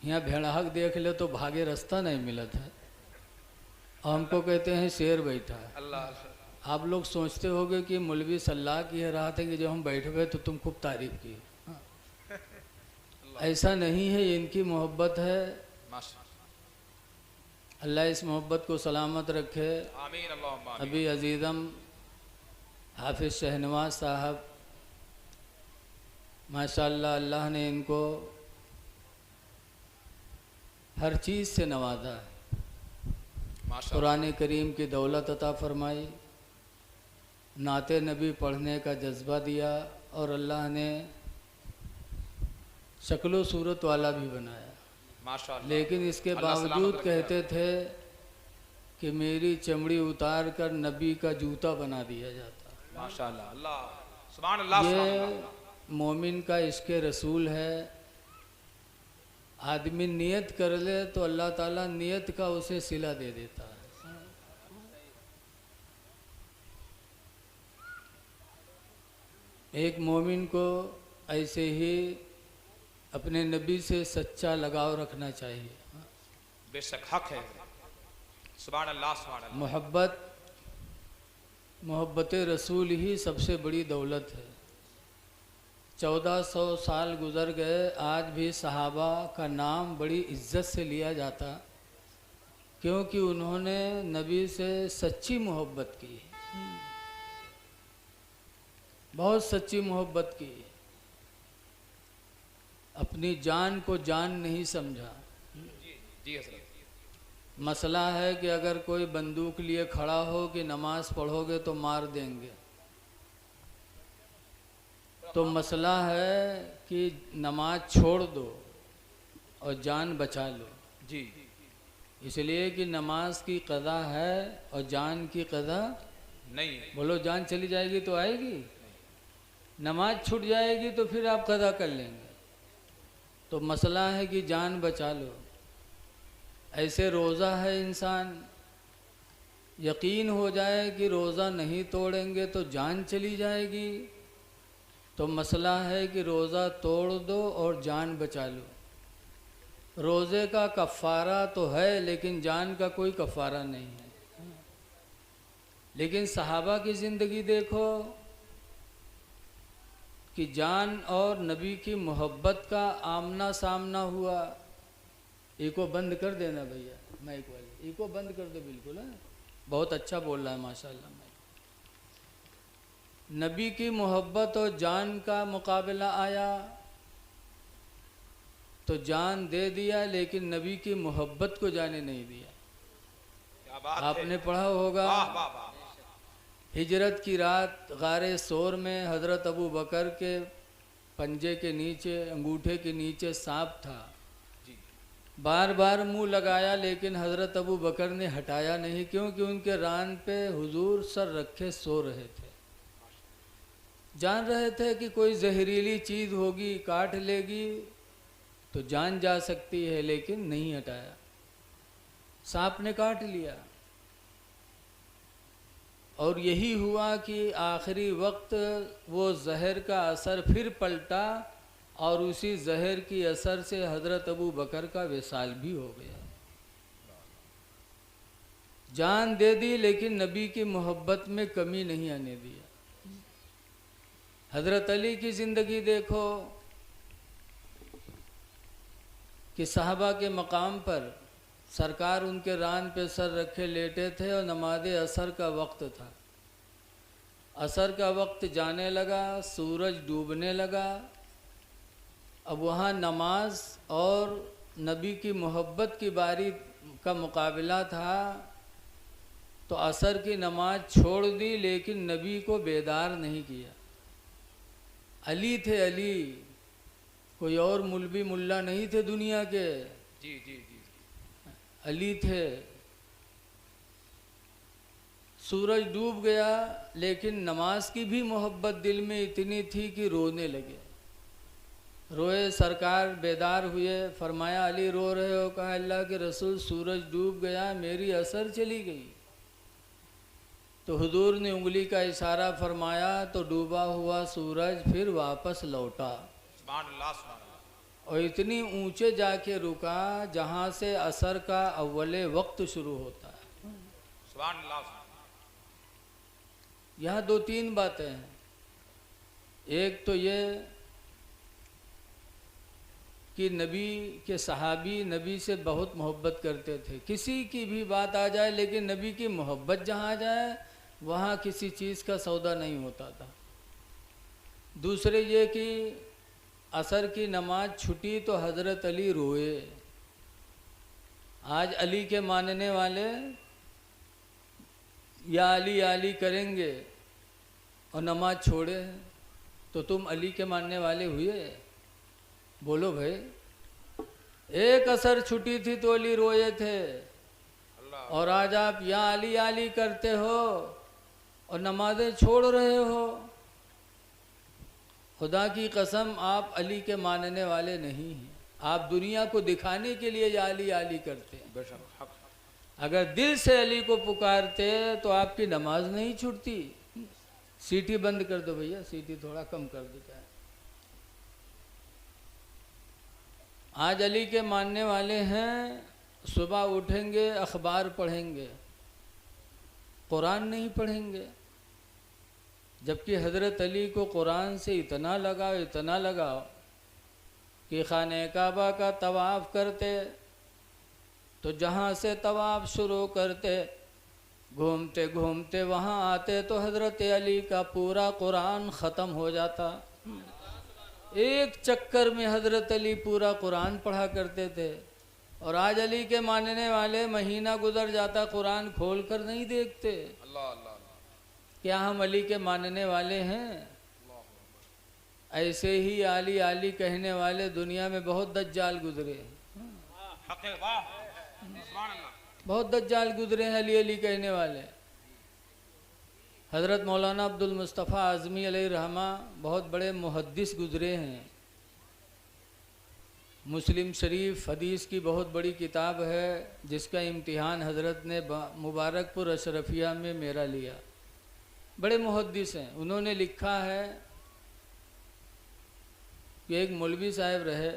यहाँ भेड़ाहक देख ले तो भागे रास्ता नहीं मिलत है, और हमको कहते हैं शेर बैठा है। अल्लाह आप लोग सोचते होगे कि मौलवी सल्लाह की रहा था कि जब हम बैठ गए तो तुम खूब तारीफ की। ऐसा नहीं है, इनकी मोहब्बत है। अल्लाह इस मोहब्बत को सलामत रखे। आमीन। अभी अजीज़म हाफिज़ शहनवाज साहब माशाअल्लाह अल्लाह ने इनको हर चीज़ से नवाजा है। कुरान करीम की दौलत अता फरमाई, नाते नबी पढ़ने का जज्बा दिया, और अल्लाह ने शक्लो सूरत वाला भी बनाया। लेकिन इसके बावजूद कहते थे कि मेरी चमड़ी उतार कर नबी का जूता बना दिया जाता। माशाअल्लाह, अल्लाह सुभान अल्लाह। ये मोमिन का इश्क़ रसूल है। आदमी नियत कर ले तो अल्लाह ताला नियत का उसे सिला दे देता है। एक मोमिन को ऐसे ही अपने नबी से सच्चा लगाव रखना चाहिए। बेशक हक है। सुभान अल्लाह, सुभान अल्लाह। मोहब्बत रसूल ही सबसे बड़ी दौलत है। 1400 साल गुज़र गए, आज भी सहाबा का नाम बड़ी इज्जत से लिया जाता, क्योंकि उन्होंने नबी से सच्ची मोहब्बत की, बहुत सच्ची मोहब्बत की। अपनी जान को जान नहीं समझा। जी मसला है कि अगर कोई बंदूक लिए खड़ा हो कि नमाज पढ़ोगे तो मार देंगे, तो मसला है कि नमाज छोड़ दो और जान बचा लो। जी इसलिए कि नमाज की क़ज़ा है और जान की क़ज़ा नहीं। बोलो जान चली जाएगी तो आएगी, नमाज छूट जाएगी तो फिर आप क़ज़ा कर लेंगे। तो मसला है कि जान बचा लो। ऐसे रोज़ा है, इंसान यकीन हो जाए कि रोज़ा नहीं तोड़ेंगे तो जान चली जाएगी, तो मसला है कि रोज़ा तोड़ दो और जान बचा लो। रोज़े का कफ़ारा तो है लेकिन जान का कोई कफ़ारा नहीं है। लेकिन सहाबा की ज़िंदगी देखो, कि जान और नबी की मोहब्बत का आमना सामना हुआ। इको बंद कर देना भैया, माइक वाले इको बंद कर दो बिल्कुल। है बहुत अच्छा बोल रहा है माशाल्लाह। नबी की मोहब्बत और जान का मुकाबला आया तो जान दे दिया, लेकिन नबी की मोहब्बत को जाने नहीं दिया। क्या बात आपने है। पढ़ा होगा वाह वाह वाह। हिजरत की रात गारे सोर में हजरत अबू बकर के पंजे के नीचे, अंगूठे के नीचे सांप था। जी बार बार मुंह लगाया लेकिन हजरत अबू बकर ने हटाया नहीं, क्योंकि उनके रान पे हुजूर सर रखे सो रहे थे। जान रहे थे कि कोई जहरीली चीज़ होगी, काट लेगी तो जान जा सकती है, लेकिन नहीं हटाया। सांप ने काट लिया और यही हुआ कि आखिरी वक्त वो जहर का असर फिर पलटा और उसी जहर की असर से हजरत अबू बकर का विसाल भी हो गया। जान दे दी लेकिन नबी की मोहब्बत में कमी नहीं आने दिया। हजरत अली की ज़िंदगी देखो कि साहबा के मकाम पर सरकार उनके रान पे सर रखे लेटे थे और नमाज असर का वक्त था। असर का वक्त जाने लगा, सूरज डूबने लगा। अब वहाँ नमाज और नबी की मोहब्बत की बारी का मुकाबला था, तो असर की नमाज छोड़ दी लेकिन नबी को बेदार नहीं किया। अली थे अली, कोई और मुल्वी मुल्ला नहीं थे दुनिया के। जी जी जी। अली थे। सूरज डूब गया लेकिन नमाज की भी मोहब्बत दिल में इतनी थी कि रोने लगे। रोए, सरकार बेदार हुए, फरमाया अली रो रहे हो? कहा अल्लाह के रसूल सूरज डूब गया, मेरी असर चली गई। तो हुजूर ने उंगली का इशारा फरमाया तो डूबा हुआ सूरज फिर वापस लौटा सुभान अल्लाह सुभान अल्लाह। और इतनी ऊंचे जाके रुका जहाँ से असर का अव्वले वक्त शुरू होता है। सुभान अल्लाह सुभान यहाँ दो तीन बातें हैं। एक तो ये कि नबी के सहाबी नबी से बहुत मोहब्बत करते थे। किसी की भी बात आ जाए लेकिन नबी की मोहब्बत जहाँ जाए वहाँ किसी चीज़ का सौदा नहीं होता था। दूसरे ये कि असर की नमाज छुटी तो हज़रत अली रोए। आज अली के मानने वाले या अली करेंगे और नमाज छोड़े, तो तुम अली के मानने वाले हुए? बोलो भाई। एक असर छुटी थी तो अली रोए थे, और आज आप या अली करते हो और नमाजें छोड़ रहे हो। खुदा की कसम आप अली के मानने वाले नहीं हैं। आप दुनिया को दिखाने के लिए या अली करते हैं। बेशक। अगर दिल से अली को पुकारते तो आपकी नमाज नहीं छूटती। सीटी बंद कर दो भैया, सीटी थोड़ा कम कर दो चाहे। आज अली के मानने वाले हैं, सुबह उठेंगे अखबार पढ़ेंगे, कुरान नहीं पढ़ेंगे। जबकि हज़रत अली को कुरान से इतना लगाव कि खाने काबा का तवाफ़ करते तो जहाँ से तवाफ़ शुरू करते घूमते घूमते वहाँ आते तो हज़रत अली का पूरा कुरान ख़त्म हो जाता। एक चक्कर में हज़रत अली पूरा कुरान पढ़ा करते थे। और आज अली के मानने वाले महीना गुजर जाता कुरान खोल कर नहीं देखते। अल्लाह अल्लाह। क्या हम अली के मानने वाले हैं? ऐसे ही आली कहने वाले दुनिया में बहुत दज्जाल गुजरे। हक है, वाह सुभान अल्लाह। बहुत दज्जाल गुजरे हैं अली कहने वाले। हज़रत मौलाना अब्दुल मुस्तफ़ा आज़मी अलैहि रहमा बहुत बड़े मुहद्दिस गुजरे हैं। मुस्लिम शरीफ हदीस की बहुत बड़ी किताब है जिसका इम्तिहान हज़रत ने मुबारकपुर अशरफिया में मेरा लिया। बड़े मुहद्दिस हैं। उन्होंने लिखा है कि एक मौलवी साहब रहे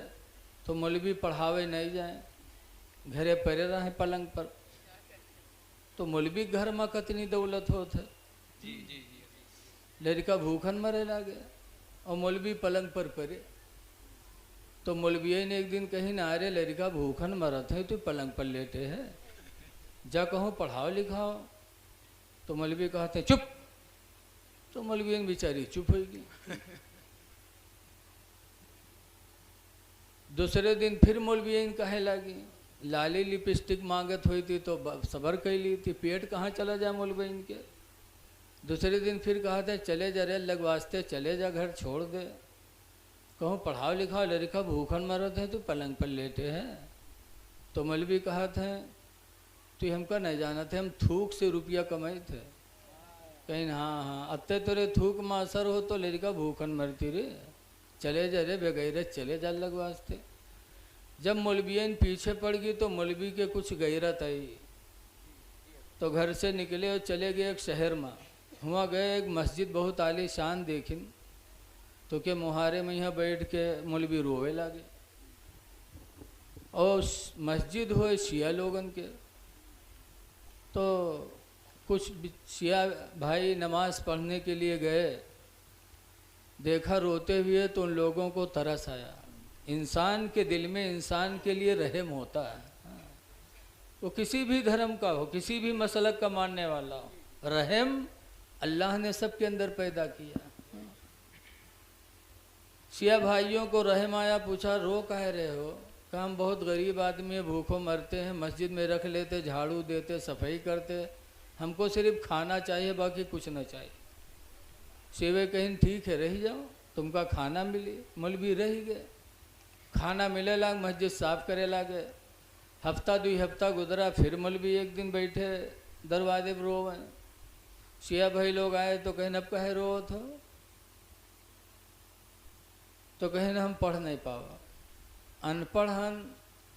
तो मौलवी पढ़ावे नहीं जाए, घरे पड़े रहे पलंग पर। तो मौलवी घर में कितनी दौलत होत है, जी जी जी। लड़का भूखन मरे लागे। और मौलवी पलंग पर पड़े। तो मौलवी ने एक दिन कही ना, अरे लड़का भूखन मरत है, तू पलंग पर लेटे है, जा कहूँ पढ़ाओ लिखाओ। तो मौलवी कहते चुप। तो मौलवी बेचारी चुप होगी। दूसरे दिन फिर मौलवी कहे लगी, लाली लिपस्टिक मांगत हुई थी तो सबर कर ली थी, पेट कहाँ चला जाए मौलवी के। दूसरे दिन फिर कहा था चले जा रे लगवास्ते, चले जा घर छोड़ दे, कहूँ पढ़ाओ लिखाओ, लड़का भूखन मरत है, तो पलंग पर लेटे हैं। तो मौलवी कहा था तू हमका नहीं जाना थे, हम थूक से रुपया कमाए थे। कहीं हाँ हाँ, अत्ते तेरे थूक में असर हो तो लड़का भूखन मरती रे, चले जा रे बेगैरत, चले जा लगवास्ते। जब मौलवियन पीछे पड़ गई तो मौलवी के कुछ गैरत आई, तो घर से निकले और चले गए एक शहर में। हुआ गए एक मस्जिद बहुत आलीशान देखिन, तो के मुहारे में यहाँ बैठ के मौलवी रोवे लगे। और मस्जिद हुए शिया लोगन के, तो कुछ शिया भाई नमाज पढ़ने के लिए गए, देखा रोते हुए तो उन लोगों को तरस आया। इंसान के दिल में इंसान के लिए रहम होता है, वो किसी भी धर्म का हो, किसी भी मसलक का मानने वाला हो, रहम अल्लाह ने सबके अंदर पैदा किया। शिया भाइयों को रहम आया, पूछा रो काहे रहे हो? कहा हम बहुत गरीब आदमी है, भूखों मरते हैं, मस्जिद में रख लेते, झाड़ू देते, सफाई करते, हमको सिर्फ खाना चाहिए, बाकी कुछ ना चाहिए। शिवे कहीं ठीक है रह जाओ, तुमका खाना मिली। मौलवी रह गए, खाना मिले लाग, मस्जिद साफ करे लागे। हफ्ता 2 हफ्ता गुजरा, फिर मौलवी एक दिन बैठे दरवाजे पर रोवे। शिया भाई लोग आए तो कहें अब कहे रो थो? तो कहें हम पढ़ नहीं पावा, अनपढ़ हन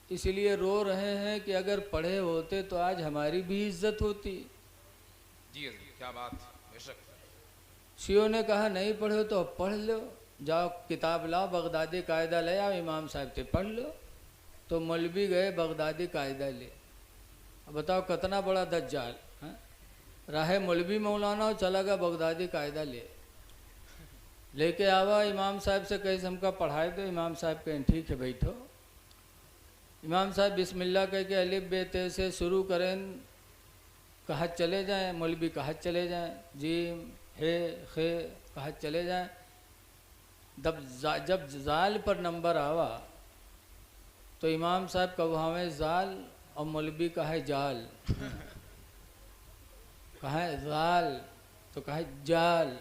इसलिए रो रहे हैं कि अगर पढ़े होते तो आज हमारी भी इज्जत होती। जी क्या बात, बेशक। शियों ने कहा नहीं पढ़े हो तो अब पढ़ लो, जाओ किताब लाओ, बगदादी कायदा ले आओ, इमाम साहब से पढ़ लो। तो मौलवी गए बगदादी कायदा ले। अब बताओ कितना बड़ा दज्जाल है, राहे मौलवी मौलाना हो, चला गया बगदादी कायदा लेके आवा। इमाम साहब से कैसे हमका पढ़ाए दो। इमाम साहब कहें ठीक है बैठो। इमाम साहब बिस्मिल्लाह कह के अलिफ बे ते से शुरू करें, कहा चले जाएं। मौलवी कहा चले जाएं, जीम हे खे कहा चले जाएं। जब जाल पर नंबर आवा तो इमाम साहब कहावे जाल और मौलवी कहा जाल। कहा जाल तो कहा जाल।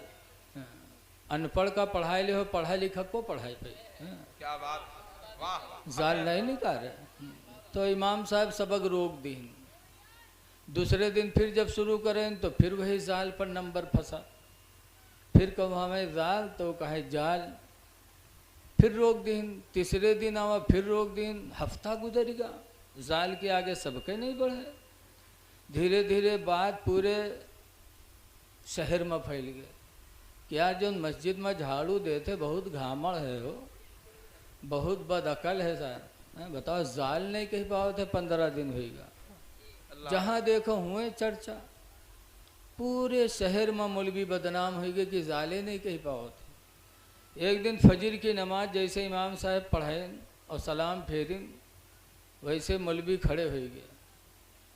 अनपढ़ का पढ़ाई ले हो, पढ़ा लिखा को पढ़ाई पे। क्या बात, वाह। जाल नहीं निकाल। तो इमाम साहब सबक रोक दी। दूसरे दिन फिर जब शुरू करें तो फिर वही जाल पर नंबर फंसा। फिर कहो हमें जाल तो कहे जाल, फिर रोक दिन। तीसरे दिन आवा फिर रोक दिन। हफ्ता गुजरेगा, जाल के आगे सबके नहीं बढ़े। धीरे धीरे बात पूरे शहर में फैल गए। क्या जो मस्जिद में झाड़ू देते बहुत घामड़ है हो, बहुत बदअकल है सर। बताओ जाल नहीं कह पाओ थे, 15 दिन होगा। जहाँ देखो हुए चर्चा, पूरे शहर में मौलवी बदनाम हो गए कि जाले नहीं कह पाओ थे। एक दिन फजर की नमाज जैसे इमाम साहब पढ़ाए और सलाम फेरिन, वैसे मौलवी खड़े हो गए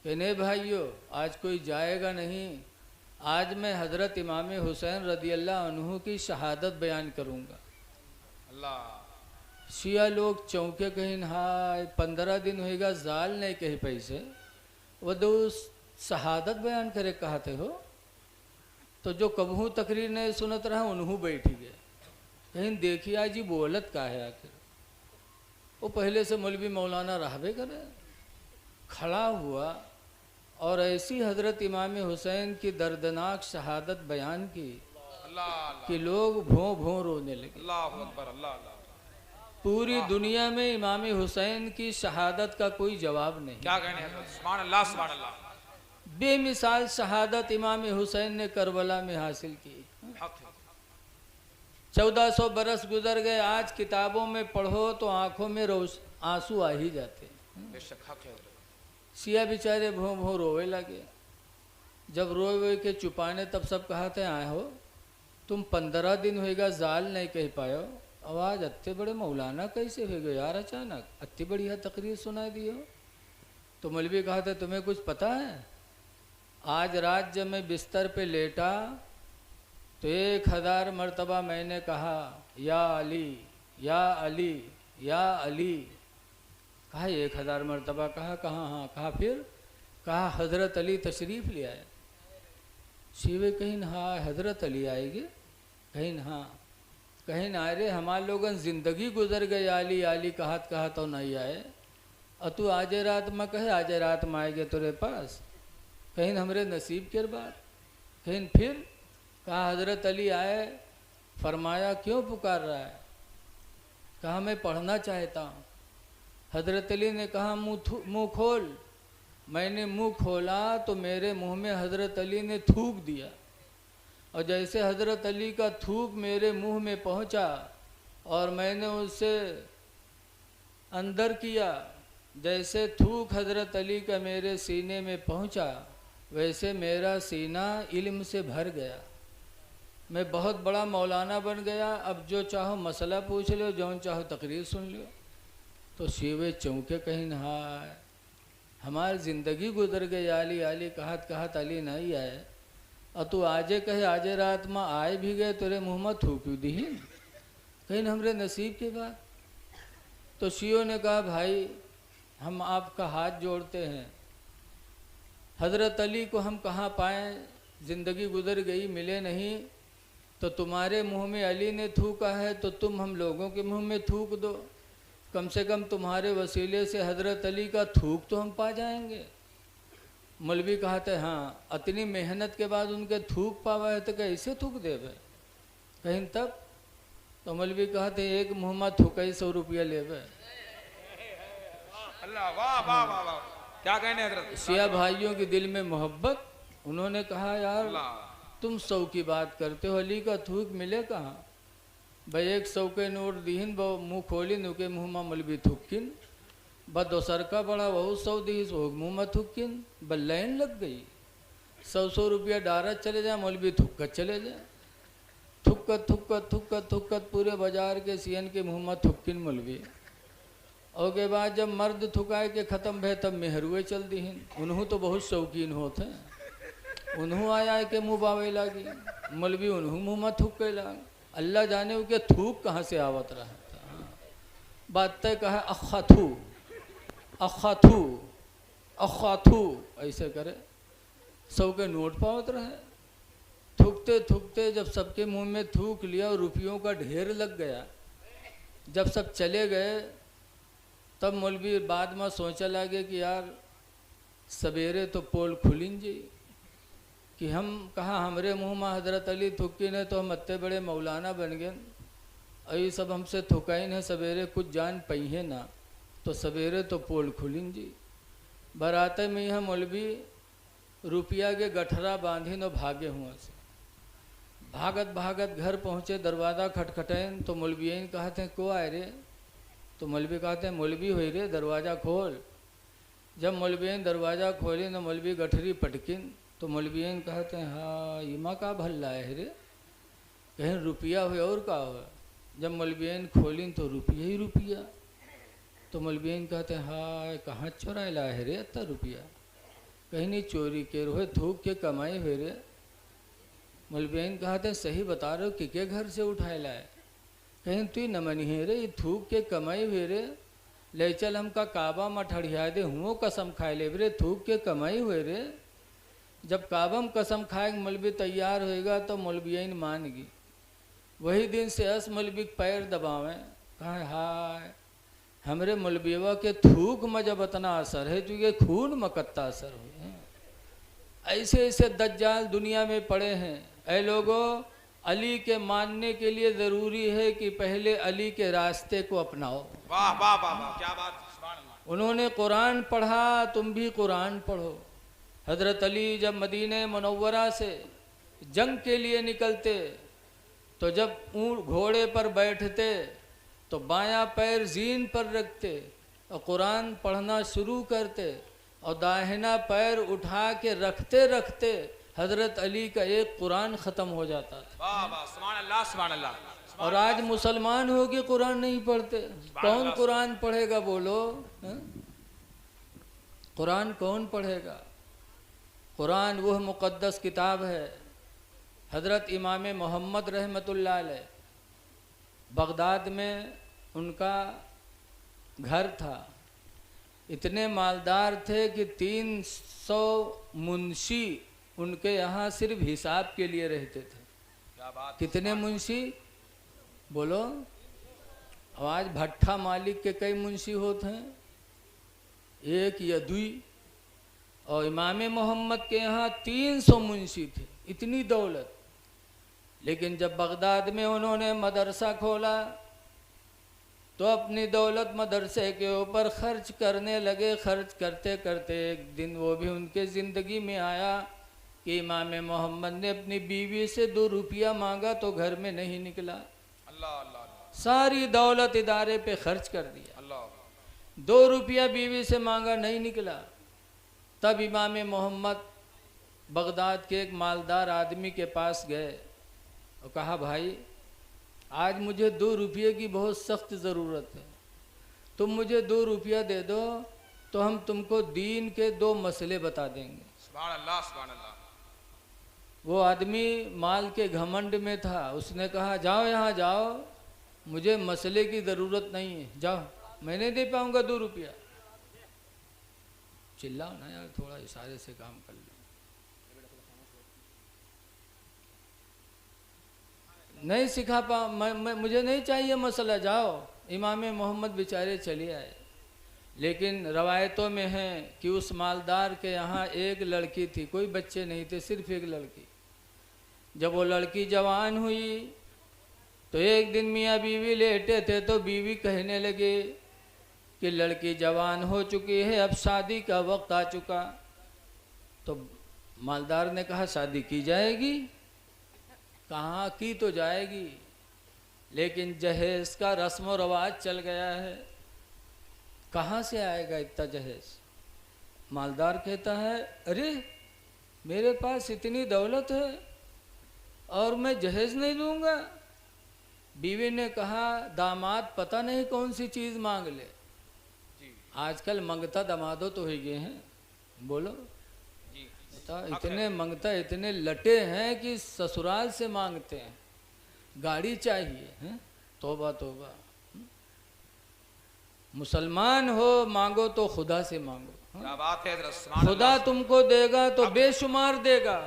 कि नहीं भाइयों आज कोई जाएगा नहीं, आज मैं हज़रत इमाम हुसैन रदियल्लाहु अन्हु की शहादत बयान करूँगा। अल्लाह। शिया लोग चौंके कहीं हाय 15 दिन होएगा जाल नहीं कहीं पैसे, वो दो शहादत बयान करे कहते हो। तो जो कबहू तकरीर नहीं सुनत रहा उन्हों बैठ गए। कहीं देखिए आज जी बोलत का है आखिर। वो पहले से मौलवी मौलाना रहबे करे, खड़ा हुआ और ऐसी हजरत इमाम हुसैन की दर्दनाक शहादत बयान की कि लोग भों भों रोने लगे। अल्लाह अकबर, अल्लाह। पूरी दुनिया में इमाम हुसैन की शहादत का कोई जवाब नहीं। क्या कहने हैं, सुभान अल्लाह, सुभान अल्लाह। बेमिसाल शहादत इमाम हुसैन ने करबला में हासिल की। 1400 बरस गुजर गए, आज किताबों में पढ़ो तो आंखों में आंसू आ ही जाते। बेशक हक है। शिया बेचारे भों भों रोवे लगे। जब रोए के चुपाने तब सब कहते आए हो तुम 15 दिन होएगा जाल नहीं कह पायो, आवाज अत्ते बड़े मौलाना कैसे हो गए यार, अचानक अत्ती बढ़िया तकरीर सुना दियो। तो मौलवी कहा था तुम्हें कुछ पता है, आज रात जब मैं बिस्तर पे लेटा तो 1000 मरतबा मैंने कहा या अली या अली या अली। कहा 1000 मरतबा कहा, कहाँ हाँ, कहा फिर, कहा हजरत अली तशरीफ़ ले आए। शिवे कहीं ना हाँ हजरत अली आएगी, कहीं ना हाँ, कहीं ना अरे हमारे लोगन जिंदगी गुजर गई आली आली कहत कहा तो नहीं आए, और तू आज रात में कहे आज रात में आएगे तेरे पास, कहीं हमरे नसीब के बात। कहीं फिर कहा हजरत अली आए, फरमाया क्यों पुकार रहा है, कहा मैं पढ़ना चाहता हूँ। हजरत अली ने कहा मुँह खोल। मैंने मुंह खोला तो मेरे मुंह में हजरत अली ने थूक दिया, और जैसे हजरत अली का थूक मेरे मुंह में पहुंचा और मैंने उससे अंदर किया, जैसे थूक हजरत अली का मेरे सीने में पहुंचा वैसे मेरा सीना इल्म से भर गया। मैं बहुत बड़ा मौलाना बन गया, अब जो चाहो मसला पूछ लो, जो चाहो तकरीर सुन लो। तो शिवे चौंके कहीं नहा, हमारी ज़िंदगी गुजर गई आली आली कहत कहत अली नहीं आए, और तू आजे कहे आजे रात में आए भी गए, तेरे मुँह में थूक दी कहीं हमरे नसीब के बाद। तो शियो ने कहा भाई हम आपका हाथ जोड़ते हैं, हजरत अली को हम कहाँ पाएँ, ज़िंदगी गुजर गई मिले नहीं, तो तुम्हारे मुंह में अली ने थूका है तो तुम हम लोगों के मुंह में थूक दो, कम से कम तुम्हारे वसीले से हजरत अली का थूक तो हम पा जाएंगे। मौलवी कहते हाँ इतनी मेहनत के बाद उनके थूक पावा है तो कैसे थूक देवे, कहीं तब। तो मौलवी कहते एक मुँह में थूक 100 रुपया लेवे। अल्लाह वाह वाह वाह वाह, क्या कहने हजरत। शिया भाइयों के दिल में मोहब्बत, उन्होंने कहा यार अल्लाह तुम 100 की बात करते हो, अली का थूक मिले कहाँ भाई। 100 के नोट दीहिन वो मुँह खोली नुके मुँह में मौलवी थुक्किन, ब दोसर का बड़ा बहुत 100 दीस हो मुँह में थुक्किन, ब लाइन लग गई। 100 रुपया डारत चले जाए, मौलवी थुक्कत चले जाए, थुक्कत थुक्कत थुक्कत थुक्कत पूरे बाजार के सीएन के मुँह में थुक्किन मौलवी। और के बाद जब मर्द थुकाए के ख़त्म भे तब मेहरुए चल दीहिन, उन्हों तो बहुत शौकीन होते हैं, उन्हों आया के मुँह बावे लागी, मौलवी उन्हों मुँह में थुक के लाग। अल्लाह जाने उनके थूक कहाँ से आवत रहा था। बात तय कहा अखाथू अखाथू अखाथू ऐसे करे, 100 के नोट पावत रहे। थूकते थूकते जब सबके मुंह में थूक लिया और रुपयों का ढेर लग गया, जब सब चले गए तब मौलवी बाद में सोचा लगे कि यार सवेरे तो पोल खुलिन जी, कि हम कहा हमरे मुँह में हजरत अली थुक्की ने तो हम इतने बड़े मौलाना बन गए, अभी सब हमसे थुकाइन है, सवेरे कुछ जान पई है ना, तो सवेरे तो पोल खुलिन जी। बराते में यह मौलवी रुपया के गठरा बांधिन और भागे हुआ से, भागत भागत घर पहुँचे, दरवाज़ा खटखटेन तो मौलवियन कहते हैं को आए रे, तो मौलवी कहते हैं मौलवी हुई रे दरवाज़ा खोल। जब मौलवियन दरवाज़ा खोली तो मौलवी गठरी पटकिन, तो मौलवियन कहते हैं हाँ इमा का भल्ला है रे, कहीं रुपया हुए और का हुआ। जब मौलवियन खोलिन तो रुपया ही रुपया, तो मौलवियन कहते हैं हाँ कहाँ चोराए लाए है रे इतना रुपया, कहीं नहीं चोरी के रोहे थूक के कमाई हुए रे। मौलवियन कहते हैं सही बता रहे हो कि घर से उठाए लाए, कहीं तू न मनी है रे, ये थूक के कमाई हुए रे, ले चल हमका काबा में ठड़िया दे, हुओं कसम खाए ले रे, थूक के कमाई हुए रे। जब काबम कसम खाए मौलवी तैयार होएगा तो मौलवियन मानगी। वही दिन से अस मौलवी पैर दबावें, कहा हाय हमरे मौलविया के थूक में जब इतना असर है, चूँकि खून में कत्ता असर हुए हैं। ऐसे ऐसे दज्जाल दुनिया में पड़े हैं। ऐ लोगों, अली के मानने के लिए ज़रूरी है कि पहले अली के रास्ते को अपनाओ। वाह वाह वाह वाह, क्या बात, सुभान अल्लाह। उन्होंने कुरान पढ़ा, तुम भी कुरान पढ़ो। हज़रत अली जब मदीने मुनव्वरा से जंग के लिए निकलते तो जब ऊँट घोड़े पर बैठते तो बायां पैर जीन पर रखते और कुरान पढ़ना शुरू करते, और दाहिना पैर उठा के रखते रखते हजरत अली का एक कुरान ख़त्म हो जाता था। वाह वाह सुभान अल्लाह सुभान अल्लाह। और आज मुसलमान हो के कुरान नहीं पढ़ते। कौन कुरान पढ़ेगा बोलो? कुरान कौन पढ़ेगा? कुरान वह मुक़द्दस किताब है। हज़रत इमाम मोहम्मद रहमतुल्लाह अलैह बगदाद में उनका घर था। इतने मालदार थे कि 300 मुंशी उनके यहाँ सिर्फ हिसाब के लिए रहते थे। क्या बात। कितने मुंशी बोलो? आज भट्ठा मालिक के कई मुंशी होते हैं, एक या दुई, और इमाम मोहम्मद के यहाँ 300 मुंशी थे। इतनी दौलत। लेकिन जब बगदाद में उन्होंने मदरसा खोला तो अपनी दौलत मदरसे के ऊपर खर्च करने लगे। खर्च करते करते एक दिन वो भी उनके ज़िंदगी में आया कि इमाम मोहम्मद ने अपनी बीवी से 2 रुपया मांगा तो घर में नहीं निकला। अल्लाह अल्लाह अल्लाह। सारी दौलत इदारे पे खर्च कर दिया। अल्लाह। 2 रुपया बीवी से मांगा, नहीं निकला। तब इमाम मोहम्मद बगदाद के एक मालदार आदमी के पास गए और कहा, भाई आज मुझे 2 रुपये की बहुत सख्त ज़रूरत है, तुम मुझे 2 रुपया दे दो तो हम तुमको दीन के 2 मसले बता देंगे। सुभान अल्लाह सुभान अल्लाह। वो आदमी माल के घमंड में था। उसने कहा, जाओ यहाँ जाओ, मुझे मसले की ज़रूरत नहीं है, जाओ, मैं नहीं दे पाऊँगा 2 रुपया। चिल्लाओ ना यार, थोड़ा इशारे से काम कर लो। नहीं सिखा मुझे नहीं चाहिए मसला, जाओ। इमाम मोहम्मद बेचारे चले आए। लेकिन रवायतों में है कि उस मालदार के यहाँ एक लड़की थी, कोई बच्चे नहीं थे, सिर्फ एक लड़की। जब वो लड़की जवान हुई तो एक दिन मियाँ बीवी लेटे थे तो बीवी कहने लगे कि लड़की जवान हो चुकी है, अब शादी का वक्त आ चुका। तो मालदार ने कहा, शादी की जाएगी? कहाँ की तो जाएगी, लेकिन जहेज का रस्म व रवाज चल गया है, कहाँ से आएगा इतना जहेज? मालदार कहता है, अरे मेरे पास इतनी दौलत है और मैं जहेज नहीं दूंगा। बीवी ने कहा, दामाद पता नहीं कौन सी चीज़ मांग ले। आजकल मंगता दामादों तो हो गए हैं, बोलो इतने मंगता, इतने लटे हैं कि ससुराल से मांगते हैं, गाड़ी चाहिए हैं। तौबा तौबा। मुसलमान हो मांगो तो खुदा से मांगो। क्या बात है। खुदा तुमको देगा तो बेशुमार देगा।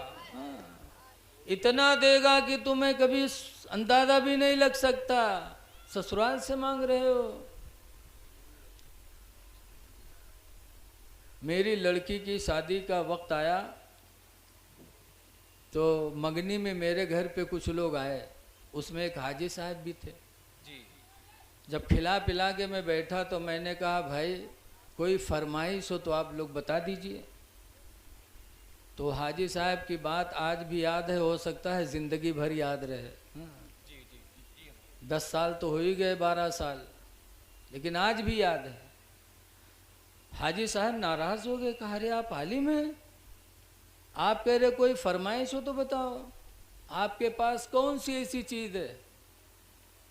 इतना देगा कि तुम्हें कभी अंदाजा भी नहीं लग सकता। ससुराल से मांग रहे हो। मेरी लड़की की शादी का वक्त आया तो मंगनी में मेरे घर पे कुछ लोग आए, उसमें एक हाजी साहब भी थे। जी। जब खिला पिला के मैं बैठा तो मैंने कहा, भाई कोई फरमाइश हो तो आप लोग बता दीजिए। तो हाजी साहब की बात आज भी याद है, हो सकता है ज़िंदगी भर याद रहे। जी जी जी। 10 साल तो हो ही गए, 12 साल, लेकिन आज भी याद है। हाजी साहब नाराज़ हो गए, कहा, अरे आप आलिम हैं, आप कह रहे कोई फरमाइश हो तो बताओ, आपके पास कौन सी ऐसी चीज़ है?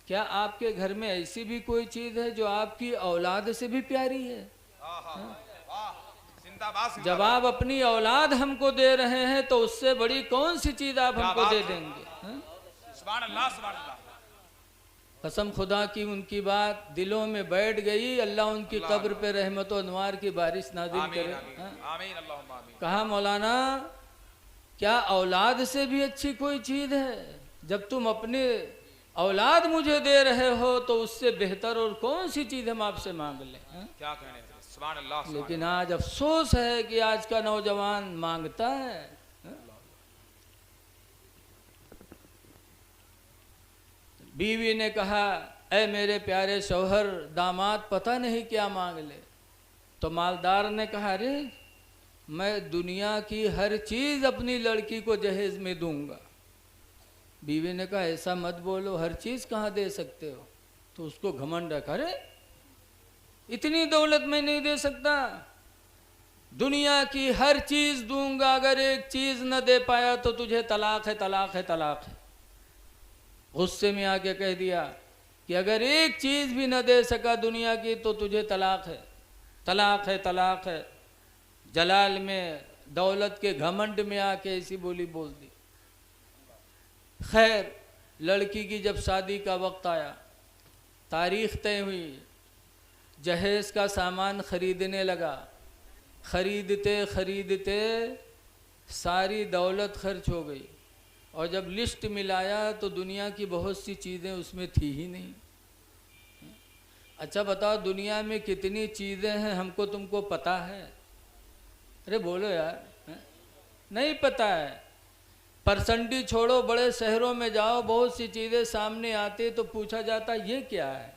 क्या आपके घर में ऐसी भी कोई चीज़ है जो आपकी औलाद से भी प्यारी है? जब आप अपनी औलाद हमको दे रहे हैं तो उससे बड़ी कौन सी चीज़ आप हमको दे देंगे? सुभान अल्लाह सुभान अल्लाह। कसम खुदा की उनकी बात दिलों में बैठ गई। अल्लाह उनकी कब्र पे रहमत और अनवार की बारिश नाज़िल करे। आमीन अल्लाहुम्मा आमीन। कहा, मौलाना क्या औलाद से भी अच्छी कोई चीज़ है? जब तुम अपने औलाद मुझे दे रहे हो तो उससे बेहतर और कौन सी चीज़ हम आपसे मांग लें? क्या कहने। सुभान अल्लाह। लेकिन आज अफसोस है कि आज का नौजवान मांगता है। बीवी ने कहा, ऐ मेरे प्यारे शौहर, दामाद पता नहीं क्या मांग ले। तो मालदार ने कहा, अरे मैं दुनिया की हर चीज़ अपनी लड़की को जहेज में दूंगा। बीवी ने कहा, ऐसा मत बोलो, हर चीज़ कहाँ दे सकते हो? तो उसको घमंड रखा, अरे इतनी दौलत मैं नहीं दे सकता। दुनिया की हर चीज दूंगा, अगर एक चीज न दे पाया तो तुझे तलाक है, तलाक है, तलाक है। गुस्से में आके कह दिया कि अगर एक चीज भी न दे सका दुनिया की तो तुझे तलाक है, तलाक है, तलाक है। जलाल में, दौलत के घमंड में आके ऐसी बोली बोल दी। खैर, लड़की की जब शादी का वक्त आया, तारीख तय हुई, जहेज का सामान खरीदने लगा। खरीदते खरीदते सारी दौलत खर्च हो गई, और जब लिस्ट मिलाया तो दुनिया की बहुत सी चीज़ें उसमें थी ही नहीं। अच्छा बताओ, दुनिया में कितनी चीज़ें हैं, हमको तुमको पता है? अरे बोलो यार, नहीं पता है। परसंडी छोड़ो, बड़े शहरों में जाओ, बहुत सी चीज़ें सामने आती तो पूछा जाता ये क्या है,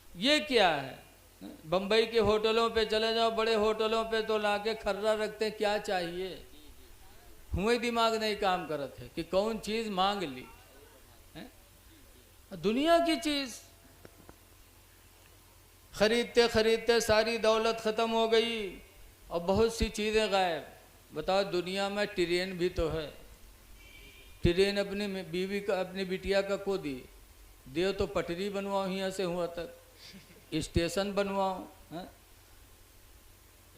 ये क्या है। बम्बई के होटलों पे चले जाओ, बड़े होटलों पे तो लाके खर्रा रखते हैं, क्या चाहिए, हुए दिमाग नहीं काम करते कि कौन चीज़ मांग ली है? दुनिया की चीज़ खरीदते खरीदते सारी दौलत ख़त्म हो गई और बहुत सी चीज़ें गायब। बताओ, दुनिया में ट्रेन भी तो है। ट्रेन अपनी बीवी का, अपनी बिटिया का को दी, दे तो पटरी बनवाओ, यहाँ से हुआ तक स्टेशन बनवाओ,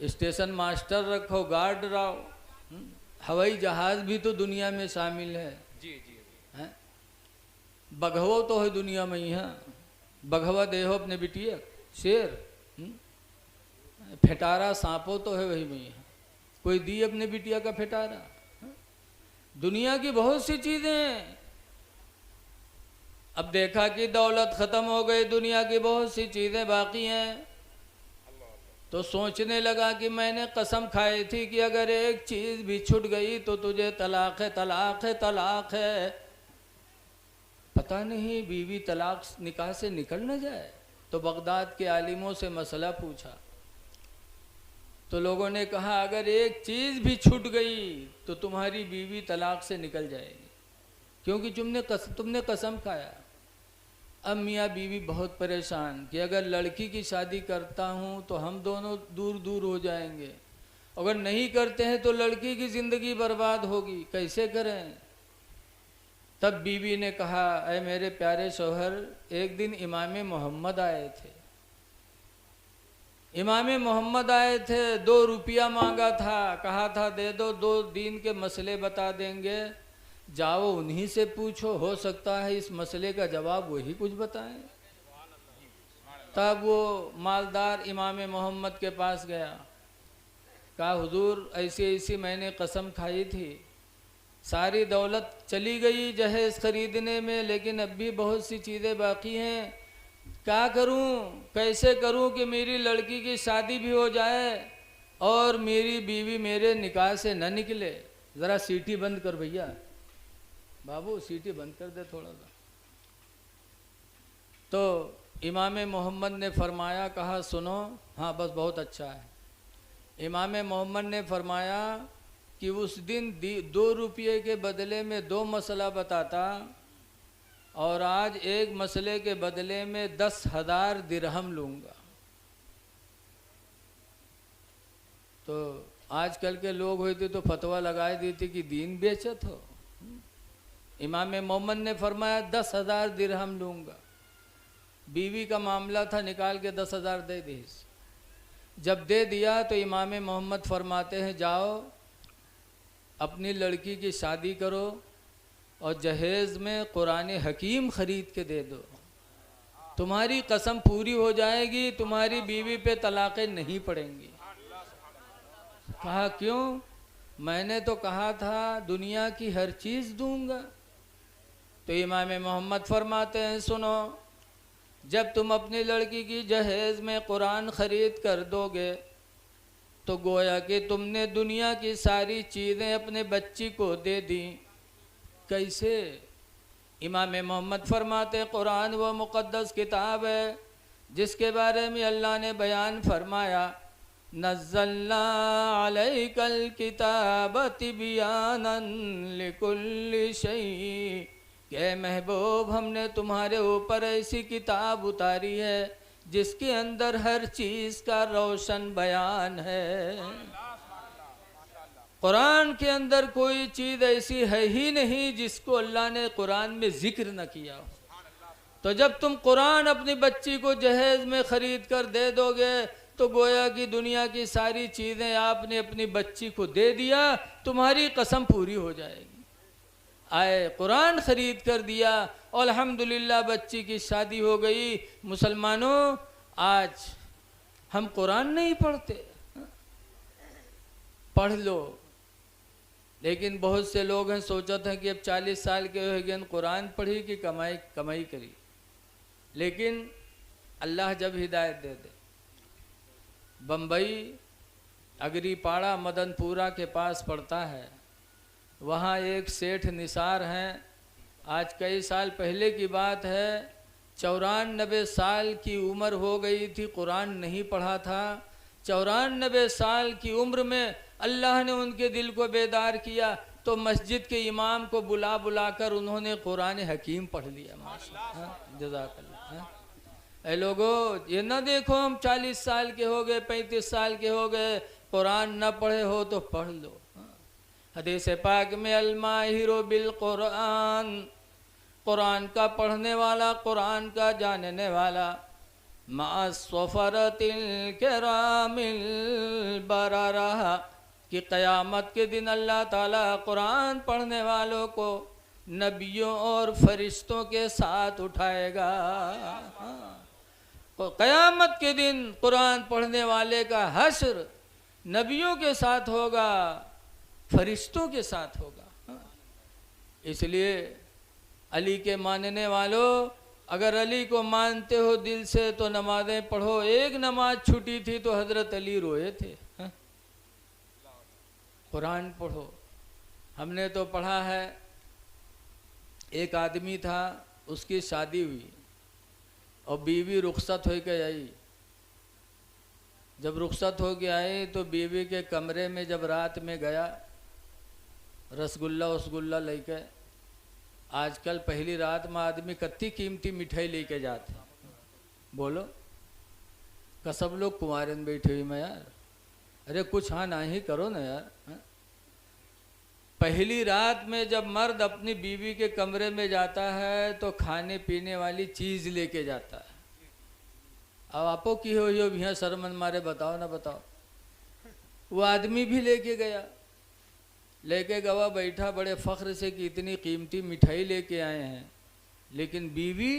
स्टेशन मास्टर रखो, गार्ड रहो। हवाई जहाज भी तो दुनिया में शामिल है। जी जी हैं? बघवो तो है दुनिया में, यहाँ बघवा देहो अपने बिटिया, शेर। फेटारा सांपो तो है वही में, यहाँ कोई दी अपने बिटिया का फेटारा। दुनिया की बहुत सी चीजें हैं। अब देखा कि दौलत खत्म हो गई, दुनिया की बहुत सी चीजें बाकी हैं, तो सोचने लगा कि मैंने कसम खाई थी कि अगर एक चीज भी छूट गई तो तुझे तलाक है, तलाक है, तलाक है। पता नहीं बीवी तलाक निकाह से निकल न जाए, तो बगदाद के आलिमों से मसला पूछा, तो लोगों ने कहा अगर एक चीज भी छूट गई तो तुम्हारी बीवी तलाक से निकल जाएगी, क्योंकि तुमने कसम खाया। अब मियाँ बीवी बहुत परेशान कि अगर लड़की की शादी करता हूँ तो हम दोनों दूर दूर हो जाएंगे, अगर नहीं करते हैं तो लड़की की ज़िंदगी बर्बाद होगी, कैसे करें। तब बीवी ने कहा, ऐ मेरे प्यारे शौहर, एक दिन इमाम मोहम्मद आए थे, इमाम मोहम्मद आए थे, 2 रुपया मांगा था, कहा था दे दो, 2 दिन के मसले बता देंगे, जाओ उन्हीं से पूछो, हो सकता है इस मसले का जवाब वही कुछ बताएं। तब वो मालदार इमाम मोहम्मद के पास गया, कहा हुजूर ऐसी ऐसी मैंने कसम खाई थी, सारी दौलत चली गई जहेज खरीदने में, लेकिन अब भी बहुत सी चीज़ें बाकी हैं, क्या करूं, कैसे करूं कि मेरी लड़की की शादी भी हो जाए और मेरी बीवी मेरे निकाह से न निकले। ज़रा सीटी बंद कर भैया, बाबू सीटी बंद कर दे थोड़ा सा। तो इमाम मोहम्मद ने फरमाया, कहा सुनो, हाँ बस बहुत अच्छा है। इमाम मोहम्मद ने फरमाया कि उस दिन 2 रुपये के बदले में 2 मसला बताता, और आज एक मसले के बदले में 10,000 दिरहम लूँगा। तो आजकल के लोग होते तो फतवा लगाए देते कि दीन बेचत हो। इमाम मोहम्मद ने फरमाया 10,000 दिरहम लूँगा। बीवी का मामला था, निकाल के 10,000 दे दी। जब दे दिया तो इमाम मोहम्मद फरमाते हैं, जाओ अपनी लड़की की शादी करो और जहेज़ में कुरान हकीम ख़रीद के दे दो, तुम्हारी कसम पूरी हो जाएगी, तुम्हारी बीवी पे तलाक़ें नहीं पड़ेंगी। कहा क्यों? मैंने तो कहा था दुनिया की हर चीज़ दूंगा। तो इमाम मोहम्मद फरमाते हैं, सुनो, जब तुम अपनी लड़की की जहेज़ में कुरान ख़रीद कर दोगे तो गोया कि तुमने दुनिया की सारी चीज़ें अपने बच्ची को दे दी। कैसे? इमाम मोहम्मद फरमाते, कुरान वो मुक़द्दस किताब है जिसके बारे में अल्लाह ने बयान फरमाया, नज़्ज़लना अलैकल किताब तिबयानन लिकुल्लि शै, कि महबूब हमने तुम्हारे ऊपर ऐसी किताब उतारी है जिसके अंदर हर चीज़ का रोशन बयान है। कुरान के अंदर कोई चीज़ ऐसी है ही नहीं जिसको अल्लाह ने कुरान में जिक्र न किया हो। तो जब तुम कुरान अपनी बच्ची को जहेज में ख़रीद कर दे दोगे तो गोया कि दुनिया की सारी चीज़ें आपने अपनी बच्ची को दे दिया, तुम्हारी कसम पूरी हो जाएगी। आए कुरान ख़रीद कर दिया और अल्हम्दुलिल्लाह बच्ची की शादी हो गई। मुसलमानों, आज हम कुरान नहीं पढ़ते, पढ़ लो, लेकिन बहुत से लोग हैं सोचते हैं कि अब 40 साल के हो गए कुरान पढ़ी कि कमाई करी। लेकिन अल्लाह जब हिदायत दे दे, बम्बई अगरीपाड़ा मदनपुरा के पास पड़ता है, वहाँ एक सेठ निसार हैं, आज कई साल पहले की बात है, 94 साल की उम्र हो गई थी, कुरान नहीं पढ़ा था। 94 साल की उम्र में अल्लाह ने उनके दिल को बेदार किया तो मस्जिद के इमाम को बुला कर उन्होंने कुरान हकीम पढ़ लिया। माशाअल्लाह, जज़ाकल्लाह। ऐ लोगो, ये ना देखो हम 40 साल के हो गए, 35 साल के हो गए, कुरान न पढ़े हो तो पढ़ लो। हदीस पाक में अल-माहिरु बिल कुरान, कुरान का पढ़ने वाला, कुरान का जानने वाला, मा'स-सफ़रतिल किरामिल बरारा, कि क़यामत के दिन अल्लाह ताला कुरान पढ़ने वालों को नबियों और फरिश्तों के साथ उठाएगा। क़यामत के दिन कुरान पढ़ने वाले का हश्र नबियों के साथ होगा, फरिश्तों के साथ होगा। इसलिए अली के मानने वालों, अगर अली को मानते हो दिल से तो नमाज़ें पढ़ो। एक नमाज छूटी थी तो हज़रत अली रोए थे। कुरान पढ़ो। हमने तो पढ़ा है, एक आदमी था, उसकी शादी हुई और बीवी रुखसत हो के आई। जब रुखसत हो के आई तो बीवी के कमरे में जब रात में गया, रसगुल्ला लेके, आजकल पहली रात में आदमी कत्ती कीमती मिठाई लेके जाते, बोलो का सब लोग कुंवारे में बैठे हुई में यार, अरे कुछ हाँ ना ही करो ना यार। पहली रात में जब मर्द अपनी बीवी के कमरे में जाता है तो खाने पीने वाली चीज़ लेके जाता है। अब आपो की हो भैया शर्मन मारे बताओ ना बताओ। वो आदमी भी लेके गवा बैठा बड़े फ़ख्र से कि इतनी कीमती मिठाई लेके आए हैं, लेकिन बीवी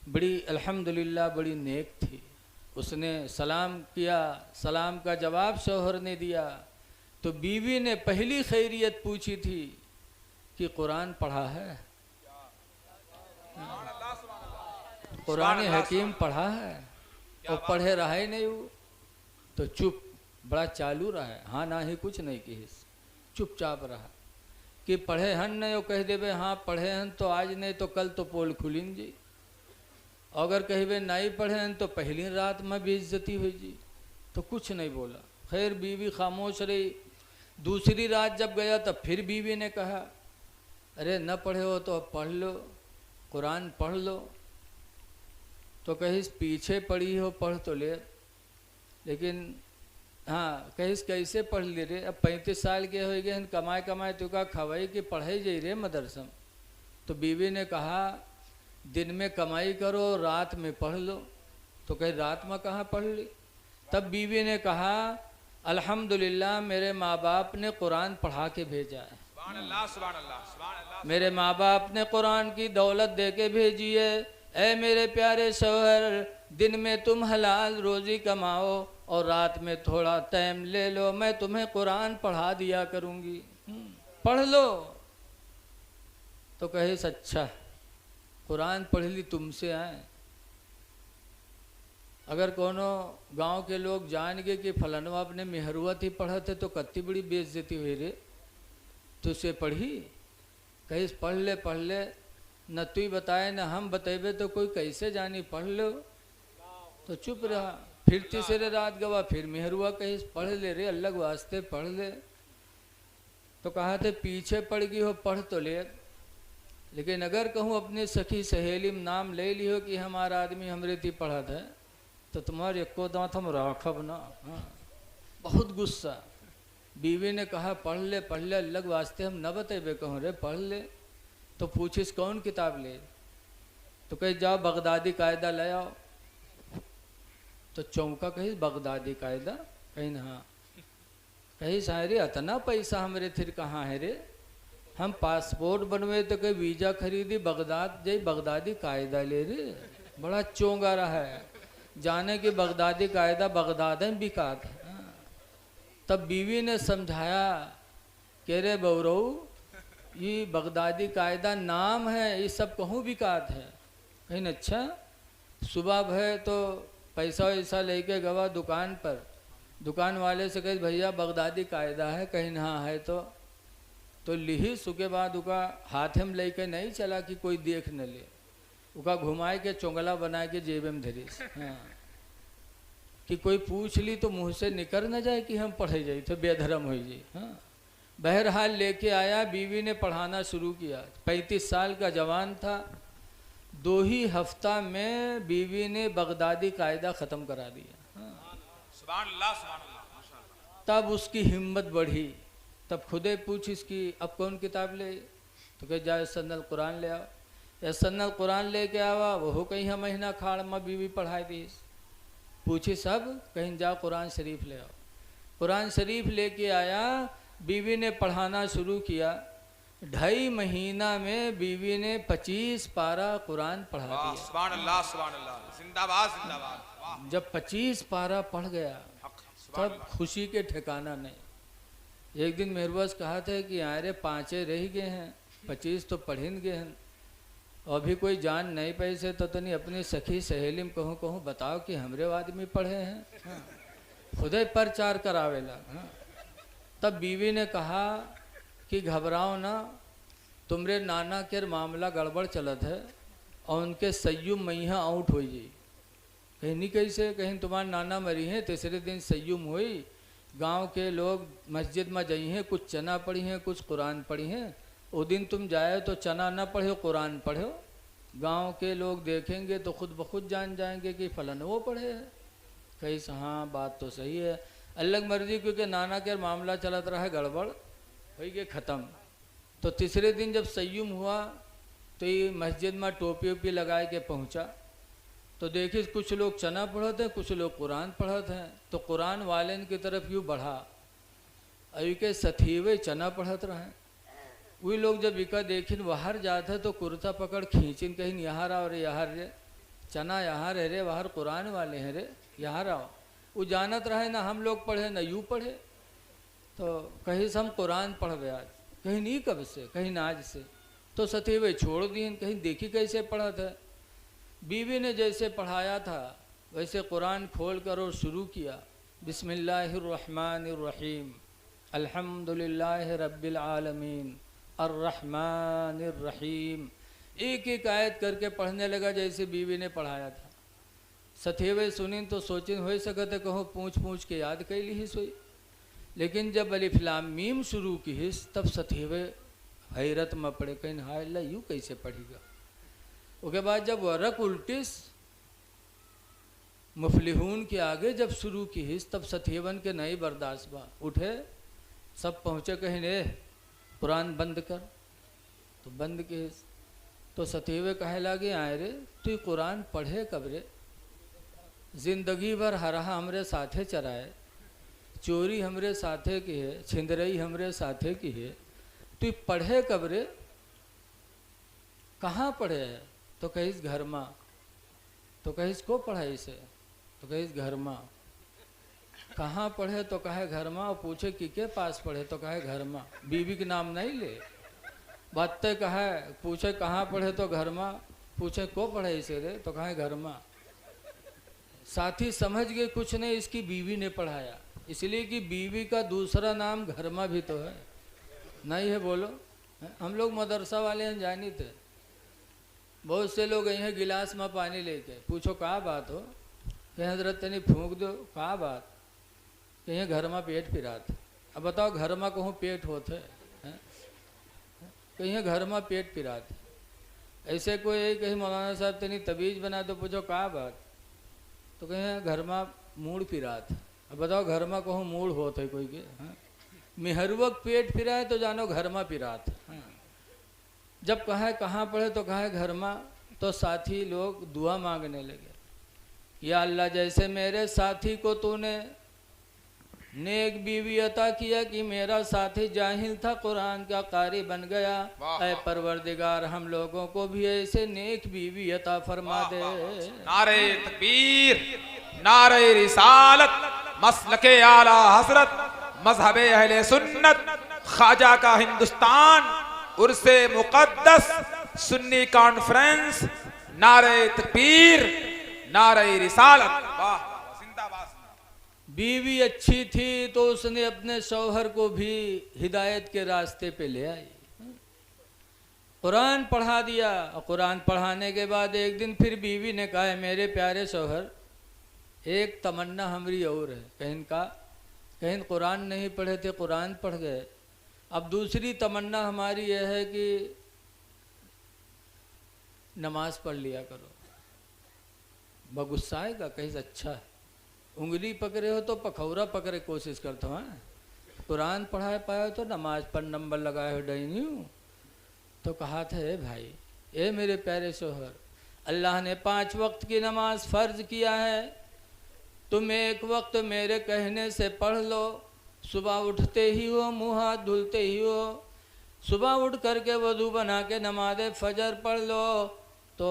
बड़ी अल्हम्दुलिल्लाह बड़ी नेक थी। उसने सलाम किया, सलाम का जवाब शौहर ने दिया तो बीवी ने पहली खैरियत पूछी थी कि कुरान पढ़ा है, कुरान हकीम पढ़ा है। वो पढ़े रहा ही नहीं, वो तो चुप, बड़ा चालू रहा है, हाँ ना ही कुछ नहीं की, चुपचाप रहा। कि पढ़े हन नहीं, वो कह देवे हाँ पढ़े हन तो आज नहीं तो कल तो पोल खुलिन जी, अगर कहे नहीं पढ़े हन तो पहली रात में बेइज्जती हुई जी। तो कुछ नहीं बोला, खैर बीवी खामोश रही। दूसरी रात जब गया तब फिर बीवी ने कहा, अरे न पढ़े हो तो अब पढ़ लो, कुरान पढ़ लो। तो कहिस पीछे पढ़ी हो पढ़ तो ले, लेकिन हाँ कहिस कैसे पढ़ ले रे, अब 35 साल के हो गए, कमाए तो का खवाई कि पढ़ाई जाई रे मदरसम। तो बीवी ने कहा दिन में कमाई करो, रात में पढ़ लो। तो कहीं रात में कहाँ पढ़ ली। तब बीवी ने कहा अल्हम्दुलिल्लाह मेरे माँ बाप ने कुरान पढ़ा के भेजा है, मेरे माँ बाप ने कुरान की दौलत दे के भेजी है। ऐ मेरे प्यारे शौहर, दिन में तुम हलाल रोज़ी कमाओ और रात में थोड़ा टाइम ले लो, मैं तुम्हें कुरान पढ़ा दिया करूँगी, पढ़ लो। तो कहे अच्छा कुरान पढ़ ली तुमसे आए। अगर कोनो गांव के लोग जान गए कि फलानवा अपने मेहरुआ थी पढ़ा थे तो कत्ती बड़ी बेइज्जती हुई रे, तुझसे पढ़ी, कहीं पढ़ ले, न तू बताए न हम बतेबे तो कोई कैसे जानी, पढ़ लो। तो चुप रहा। फिर तीसरे रात गवा, फिर मेहरुआ कहीं पढ़ ले रे, अल्लाह के वास्ते पढ़ ले। तो कहा थे पीछे पड़ गई हो पढ़ तो ले, लेकिन अगर कहूँ अपनी सखी सहेली में नाम ले लियो कि हमारा आदमी हमरे थी पढ़ा था तो तुम्हारे एको दांत हम राखब ना। हाँ, बहुत गुस्सा। बीवी ने कहा पढ़ ले अल्लाह के वास्ते हम न बतेबे कहूँ रे पढ़ ले। तो पूछिस कौन किताब ले? तो कही जाओ बगदादी कायदा ले आओ। तो चौंका कही बगदादी कायदा? कहीं ना हाँ। कही सारे इतना पैसा हमरे थिर कहाँ है रे? हम पासपोर्ट बनवे तो कहीं वीजा खरीदी बगदाद जय बगदादी कायदा ले रे। बड़ा चोंगा रहा है जाने कि बगदादी कायदा बगदाद में बिकात है। तब बीवी ने समझाया कि रे बौरऊ ये बगदादी कायदा नाम है, ये सब कहूँ बिकात है। कहीं अच्छा सुबह भय तो पैसा वैसा लेके गवा दुकान पर, दुकान वाले से कहे भैया बगदादी कायदा है? कहीं हाँ है। तो लिही सुके बाद उका हाथ में लेके नहीं चला कि कोई देख न ले, उका घुमाए के चोंगला बना के जेब में धरी। हाँ कि कोई पूछ ली तो मुंह से निकल न जाए कि हम पढ़े जाए तो बेधर्म हो जाए। हाँ बहरहाल लेके आया, बीवी ने पढ़ाना शुरू किया। 35 साल का जवान था, 2 ही हफ्ता में बीवी ने बगदादी कायदा ख़त्म करा दिया। हाँ। सुभान अल्लाह माशाअल्लाह। तब उसकी हिम्मत बढ़ी, तब खुदे पूछ इसकी अब कौन किताब ले? तो कह जाए सन्नल कुरान ले आओ। या सन्नल कुरान लेके आवा, वो कहीं हम महीना खाड़ में बीवी पढ़ाई दी। पूछी सब, कहीं जा कुरान शरीफ ले आओ। कुरान शरीफ लेके आया, बीवी ने पढ़ाना शुरू किया। 2.5 महीना में बीवी ने 25 पारा कुरान पढ़ा दिया। सुभान अल्लाह जिंदाबाद जिंदाबाद। जब 25 पारा पढ़ गया तब खुशी के ठिकाना नहीं। एक दिन मेहरबाज कहा था कि अरे 5 रह गए हैं, 25 तो पढ़िन गए हैं। अभी कोई जान नहीं पैसे तो नहीं अपनी सखी सहेली में कहूँ बताओ कि हमरे आदमी पढ़े हैं। हाँ। खुदे प्रचार करावेला। हाँ। तब बीवी ने कहा कि घबराओ ना, तुमरे नाना के मामला गड़बड़ चलत है और उनके सयुम मैया आउट हो जी। कहीं नहीं कैसे? कहीं तुम्हारे नाना मरी हैं, तीसरे दिन सयुम हुई, गांव के लोग मस्जिद में जाई हैं, कुछ चना पढ़ी हैं कुछ कुरान पढ़ी हैं। वो दिन तुम जाए तो चना न पढ़ो कुरान पढ़ो, गांव के लोग देखेंगे तो खुद ब खुद जान जाएंगे कि फलन वो पढ़े है। कहीं हाँ बात तो सही है, अल्लाह की मर्जी, क्योंकि नाना के मामला चलत रहा है गड़बड़ हो गए ख़त्म। तो तीसरे दिन जब सयुम हुआ तो ये मस्जिद में टोपी वोपी लगा के पहुँचा तो देखिए कुछ लोग चना पढ़ते हैं कुछ लोग कुरान पढ़ते हैं। तो कुरान वाले की तरफ यूँ बढ़ा, अभी के सथीवे चना पढ़त रहे। वही लोग जब इका देखिन बाहर जाते तो कुर्ता पकड़ खींचिन, कहीं यहाँ रहा रे यहाँ रे, चना यहाँ रह रे, बाहर कुरान वाले हैं रे यहाँ रहो। वो जानत रहे ना हम लोग पढ़े ना यूँ पढ़े। तो कहीं से हम कुरान पढ़ आज, कहीं नहीं कब से, कहीं ना आज से। तो सतीवे छोड़ दिए, कहीं देखी कैसे पढ़ा था। बीवी ने जैसे पढ़ाया था वैसे कुरान खोल कर और शुरू किया, बिस्मिल्लाहिर्रहमानिर्रहीम अल्हम्दुलिल्लाहि रब्बिल आलमीन अर्रहमानिर्रहीम। एक एक आयत करके पढ़ने लगा जैसे बीवी ने पढ़ाया था। सथेवे सुनिन तो सोचिन हो सकते कहो पूछ पूछ के याद कर ली ही सोई। लेकिन जब अलिफ लाम मीम शुरू की हिस तब सथेवे हैरत में पड़े, कहीं हाय अल्लाह यूँ कैसे पढ़ेगा। उसके बाद जब वरक उल्टिस मुफलिहून के आगे जब शुरू की हिस तब सथेवन के नहीं बर्दाश्त बा, उठे सब पहुँचे, कहीं ने कुरान बंद कर। तो बंद के हिस तो सथेवे कहे लागे आए रे तू कुरान पढ़े कब रे, जिंदगी भर हरहा हमरे साथे चराए, चोरी हमरे साथे की है, छिंदरई हमरे साथे की है, तू पढ़े कब रे, कहाँ पढ़े है। तो कहिस घर माँ। तो कहिस को पढ़ाई से, तो कहिस घर माँ। कहाँ पढ़े तो कहे घर माँ। और पूछे कि के पास पढ़े तो कहे घर माँ, बीवी के नाम नहीं ले। बातें कहे, पूछे कहाँ पढ़े तो घर माँ, पूछे को पढ़े इसे रे तो कहे घर माँ। साथी समझ गए कुछ नहीं इसकी बीवी ने पढ़ाया, इसलिए कि बीवी का दूसरा नाम घर माँ भी तो है, नहीं है बोलो। हम लोग मदरसा वाले हैं जानी थे, बहुत से लोग यहीं गिलास में पानी लेके पूछो कहाँ बात हो, कहीं हजरत तनी फूंक दो, कहाँ बात, कहीं घर में पेट फिरात। अब बताओ घर में कहूँ पेट होते हैं, कहीं घर में पेट फिरात। ऐसे कोई कहीं मौलाना साहब तनी तबीज बना दो, पूछो कहाँ बात, तो कहीं घर में मूड फिरात। अब बताओ घर में कहूँ मूड होते कोई के, मिहरुवक पेट फिराए तो जानो घर में पिरात। जब कहा कहाँ पढ़े तो कहा घर में, तो साथी लोग दुआ मांगने लगे, या अल्लाह जैसे मेरे साथी को तूने नेक बीवी अता किया कि मेरा साथी जाहिल था कुरान का कारी बन गया, ऐ परवरदिगार हम लोगों को भी ऐसे नेक बीवी अता फरमा दे। नारे तकबीर, नारे रिसालत, मसलके आला हजरत, मजहबे अहले सुन्नत, ख्वाजा का हिंदुस्तान, उर्से मुकद्दस, सुन्नी कॉन्फ्रेंस, नारे तकबीर, नारे रिसालत। वाह, बीवी अच्छी थी तो उसने अपने शौहर को भी हिदायत के रास्ते पे ले आई, कुरान पढ़ा दिया। और कुरान पढ़ाने के बाद एक दिन फिर बीवी ने कहा, मेरे प्यारे शौहर एक तमन्ना हमारी और है। कहीं कुरान नहीं पढ़े थे, कुरान पढ़ गए, अब दूसरी तमन्ना हमारी यह है कि नमाज पढ़ लिया करो। गुस्सा आएगा, कहीं अच्छा है, उंगली पकड़े हो तो पखौरा पकड़े कोशिश करता हूँ, कुरान पढ़ाए पाए तो नमाज पर नंबर लगाए हो डही हूँ। तो कहा था, भाई ए मेरे प्यारे शोहर, अल्लाह ने 5 वक्त की नमाज फ़र्ज किया है, तुम एक वक्त मेरे कहने से पढ़ लो। सुबह उठते ही हो, मुँह हाथ धुलते ही हो, सुबह उठ करके वज़ू बना के नमाज फ़जर पढ़ लो तो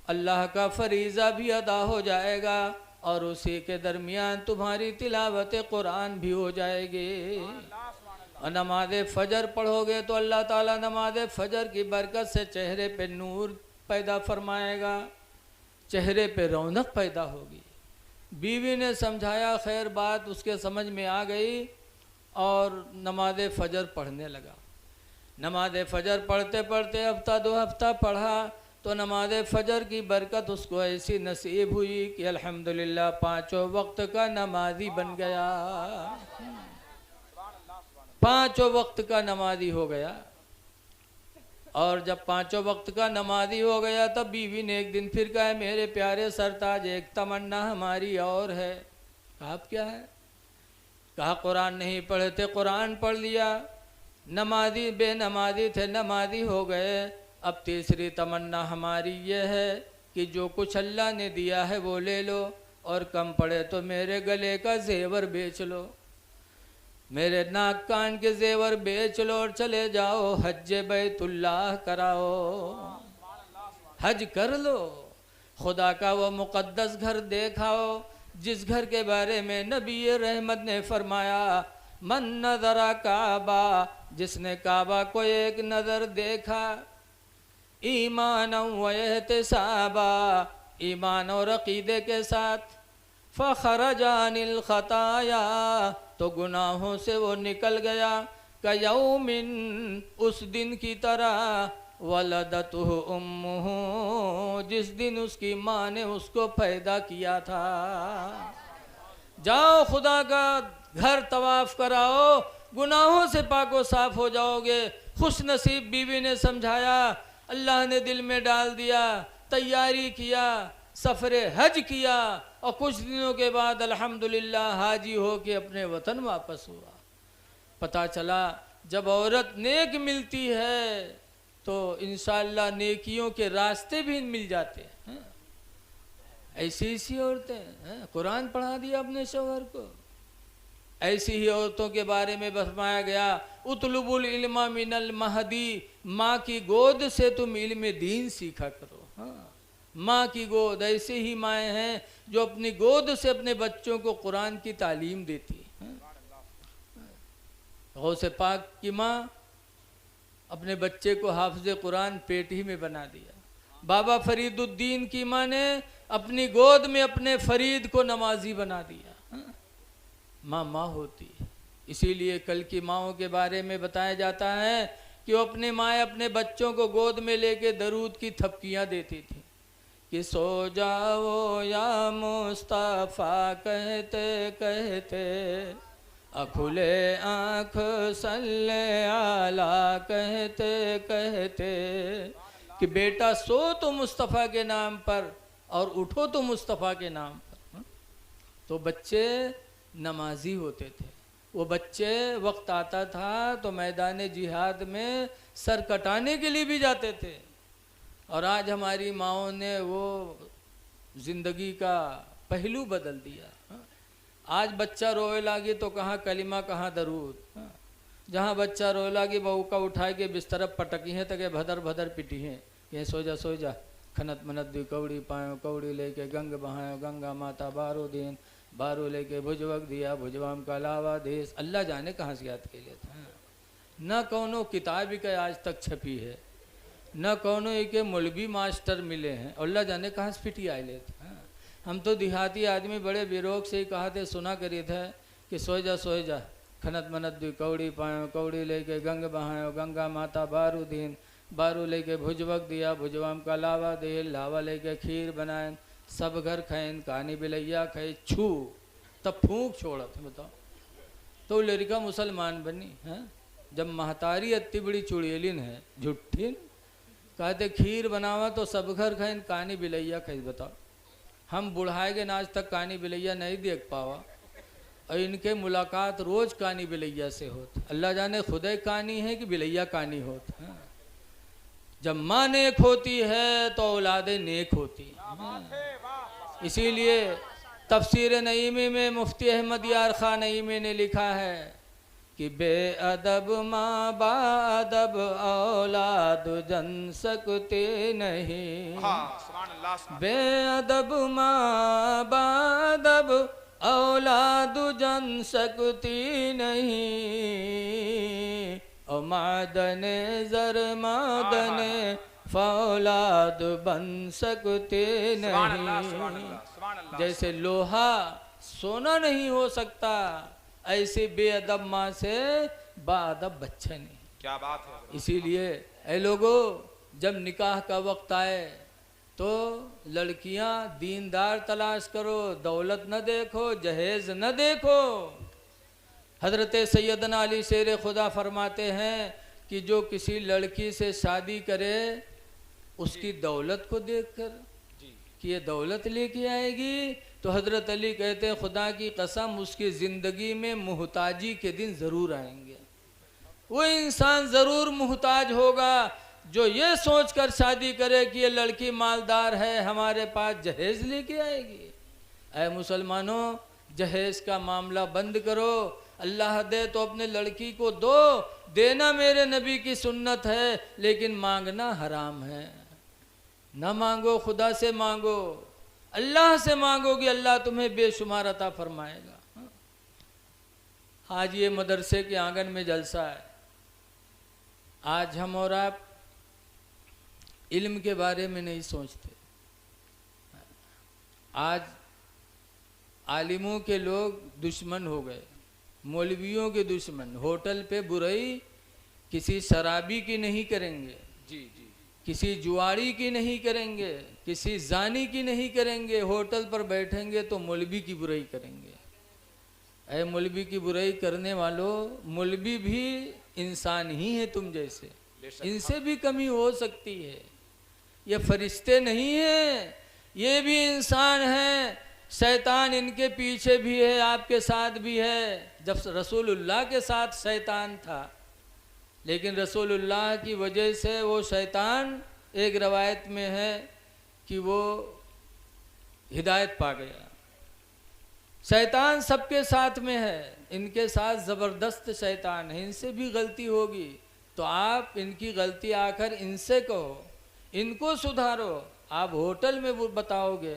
अल्लाह का फरीज़ा भी अदा हो जाएगा और उसी के दरमियान तुम्हारी तिलावत कुरान भी हो जाएगी। और नमाज फ़जर पढ़ोगे तो अल्लाह ताला नमाज फ़जर की बरकत से चेहरे पे नूर पैदा फरमाएगा, चेहरे पे रौनक पैदा होगी। बीवी ने समझाया, खैर बात उसके समझ में आ गई और नमाज फ़जर पढ़ने लगा। नमाज फ़जर पढ़ते पढ़ते हफ्ता 2 हफ्ता पढ़ा तो नमाज फ़जर की बरकत उसको ऐसी नसीब हुई कि अल्हम्दुलिल्लाह 5 वक्त का नमाजी बन गया, 5 वक्त का नमाजी हो गया। और जब 5 वक्त का नमाजी हो गया तब बीवी ने एक दिन फिर कहा, मेरे प्यारे सरताज एक तमन्ना हमारी और है। कहा, आप क्या है? कहा, कुरान नहीं पढ़े थे, कुरान पढ़ लिया, नमाजी बेनमाजी थे, नमाजी हो गए। अब तीसरी तमन्ना हमारी ये है कि जो कुछ अल्लाह ने दिया है वो ले लो, और कम पड़े तो मेरे गले का जेवर बेच लो, मेरे नाक कान के जेवर बेच लो और चले जाओ हज बैतुल्लाह कराओ, हज कर लो, खुदा का वो मुकद्दस घर देखाओ जिस घर के बारे में नबी रहमत ने फरमाया, मन नज़रा काबा, जिसने काबा को एक नज़र देखा, ईमान व एहतिसाबा, ईमान और अकीदे के साथ, फ़खरजा अनिल खताया, तो गुनाहों से वो निकल गया, कयौमिन, उस दिन की तरह, वलदतुहु उम्मुहु, जिस दिन उसकी माँ ने उसको पैदा किया था। जाओ खुदा का घर तवाफ़ कराओ, गुनाहों से पाको साफ हो जाओगे। खुश नसीब बीवी ने समझाया, अल्लाह ने दिल में डाल दिया, तैयारी किया, सफ़रे हज किया और कुछ दिनों के बाद अल्हम्दुलिल्लाह हाजी हो के अपने वतन वापस हुआ। पता चला जब औरत नेक मिलती है तो इंशाअल्लाह नेकियों के रास्ते भी मिल जाते हैं। ऐसी ऐसी औरतें हैं, कुरान पढ़ा दिया अपने शौहर को। ऐसी ही औरतों के बारे में फरमाया गया, उतलुबुल इल्मा मिनल महदी, माँ की गोद से तुम इल्म दीन सीखा करो। हाँ, माँ की गोद, ऐसे ही माएँ हैं जो अपनी गोद से अपने बच्चों को कुरान की तालीम देती हैं। गौसे पाक की माँ अपने बच्चे को हाफिज़ कुरान पेट ही में बना दिया। बाबा फरीदुद्दीन की माँ ने अपनी गोद में अपने फरीद को नमाजी बना दिया। माँ माँ होती है, इसीलिए कल की माँओं के बारे में बताया जाता है कि वो अपने माँ अपने बच्चों को गोद में लेके दरूद की थपकियाँ देती थी कि सो जाओ या मुस्तफ़ा कहते कहते, अखुले आँख सल्ले आला कहते कहते, कि बेटा सो तो मुस्तफ़ा के नाम पर और उठो तो मुस्तफ़ा के नाम पर। तो बच्चे नमाजी होते थे। वो बच्चे वक्त आता था तो मैदान जिहाद में सर कटाने के लिए भी जाते थे। और आज हमारी माओं ने वो जिंदगी का पहलू बदल दिया। आज बच्चा रोए लागी तो कहाँ कलिमा कहाँ दरूद। जहाँ बच्चा रोए लागी बहू का उठाए के बिस्तर पटकी है तके भदर भदर पिटी है, ये सो जा खनत मनत दी कौड़ी पायो कौड़ी लेके गंग बहायो गंगा माता बारो दिन बारो लेके भुजवक दिया भुजवाम का लावा देश। अल्लाह जाने कहाँ से याद के लिए था। न कौनो किताब के आज तक छपी है, न कौनो एक मौलवी मास्टर मिले हैं, अल्लाह जाने कहाँ से फिटी आए ले थे। हम तो देहाती आदमी बड़े बेरोग से ही कहा थे, सुना करी थे कि सो जा खनत मनत दी कौड़ी पायो कौड़ी लेके गंग बहायो गंगा माता बारू दिन बारू लेके भुजवक दिया भुजवाम का लावा दे लावा लेके खीर बनाए सब घर खैन कहानी बिलैया खाए छू तब फूंक छोड़ा था। बताओ तो लड़का मुसलमान बनी है। जब महतारी अत्ती बड़ी चुड़ैलिन है झुट्ठिन कहते खीर बनावा तो सब घर खैन कहानी बिलैया खाई। बताओ हम बुढ़ाए के नाच तक कहानी बिलैया नहीं देख पावा और इनके मुलाकात रोज कहानी बिलैया से होत। अल्लाह जाने खुदे कहानी है कि बिलैया कहानी होत। जब माँ नेक होती है तो औलादे नेक होती है। इसीलिए तफसीर नईमी में मुफ्ती अहमद यार खान नईमी ने लिखा है कि बेअदब माँ बादब औलाद जन सकते नहीं। बेअदब माँ बादब औलाद जन सकती नहीं। और मादने जर मादने फौलाद बन सकते नहीं। जैसे लोहा सोना नहीं हो सकता ऐसे बेअदब माँ से बाअदब बच्चा नहीं। क्या बात है। इसीलिए ऐ लोगों जब निकाह का वक्त आए तो लड़कियां दीनदार तलाश करो, दौलत न देखो, जहेज न देखो। हजरत सैयदना अली शेर खुदा फरमाते हैं कि जो किसी लड़की से शादी करे उसकी दौलत को देखकर कि ये दौलत लेके आएगी, तो हजरत अली कहते हैं खुदा की कसम उसकी ज़िंदगी में मुहताजी के दिन ज़रूर आएंगे। वो इंसान ज़रूर मुहताज होगा जो ये सोचकर शादी करे कि ये लड़की मालदार है हमारे पास जहेज लेके आएगी। ऐ मुसलमानों जहेज का मामला बंद करो। अल्लाह दे तो अपने लड़की को दो, देना मेरे नबी की सुन्नत है, लेकिन मांगना हराम है। ना मांगो, खुदा से मांगो, अल्लाह से मांगोगे अल्लाह तुम्हें बेशुमार अता फरमाएगा। आज ये मदरसे के आंगन में जलसा है। आज हम और आप इल्म के बारे में नहीं सोचते। आज आलिमों के लोग दुश्मन हो गए, मौलवियों के दुश्मन। होटल पे बुराई किसी शराबी की नहीं करेंगे, जी किसी जुआरी की नहीं करेंगे, किसी जानी की नहीं करेंगे। होटल पर बैठेंगे तो मौलवी की बुराई करेंगे। ऐ मौलवी की बुराई करने वालों, मौलवी भी इंसान ही है तुम जैसे, इनसे भी कमी हो सकती है। ये फरिश्ते नहीं हैं, ये भी इंसान हैं। शैतान इनके पीछे भी है, आपके साथ भी है। जब रसूलुल्लाह के साथ शैतान था, लेकिन रसूलुल्लाह की वजह से वो शैतान एक रवायत में है कि वो हिदायत पा गया। शैतान सबके साथ में है, इनके साथ ज़बरदस्त शैतान है। इनसे भी गलती होगी तो आप इनकी गलती आकर इनसे कहो, इनको सुधारो। आप होटल में वो बताओगे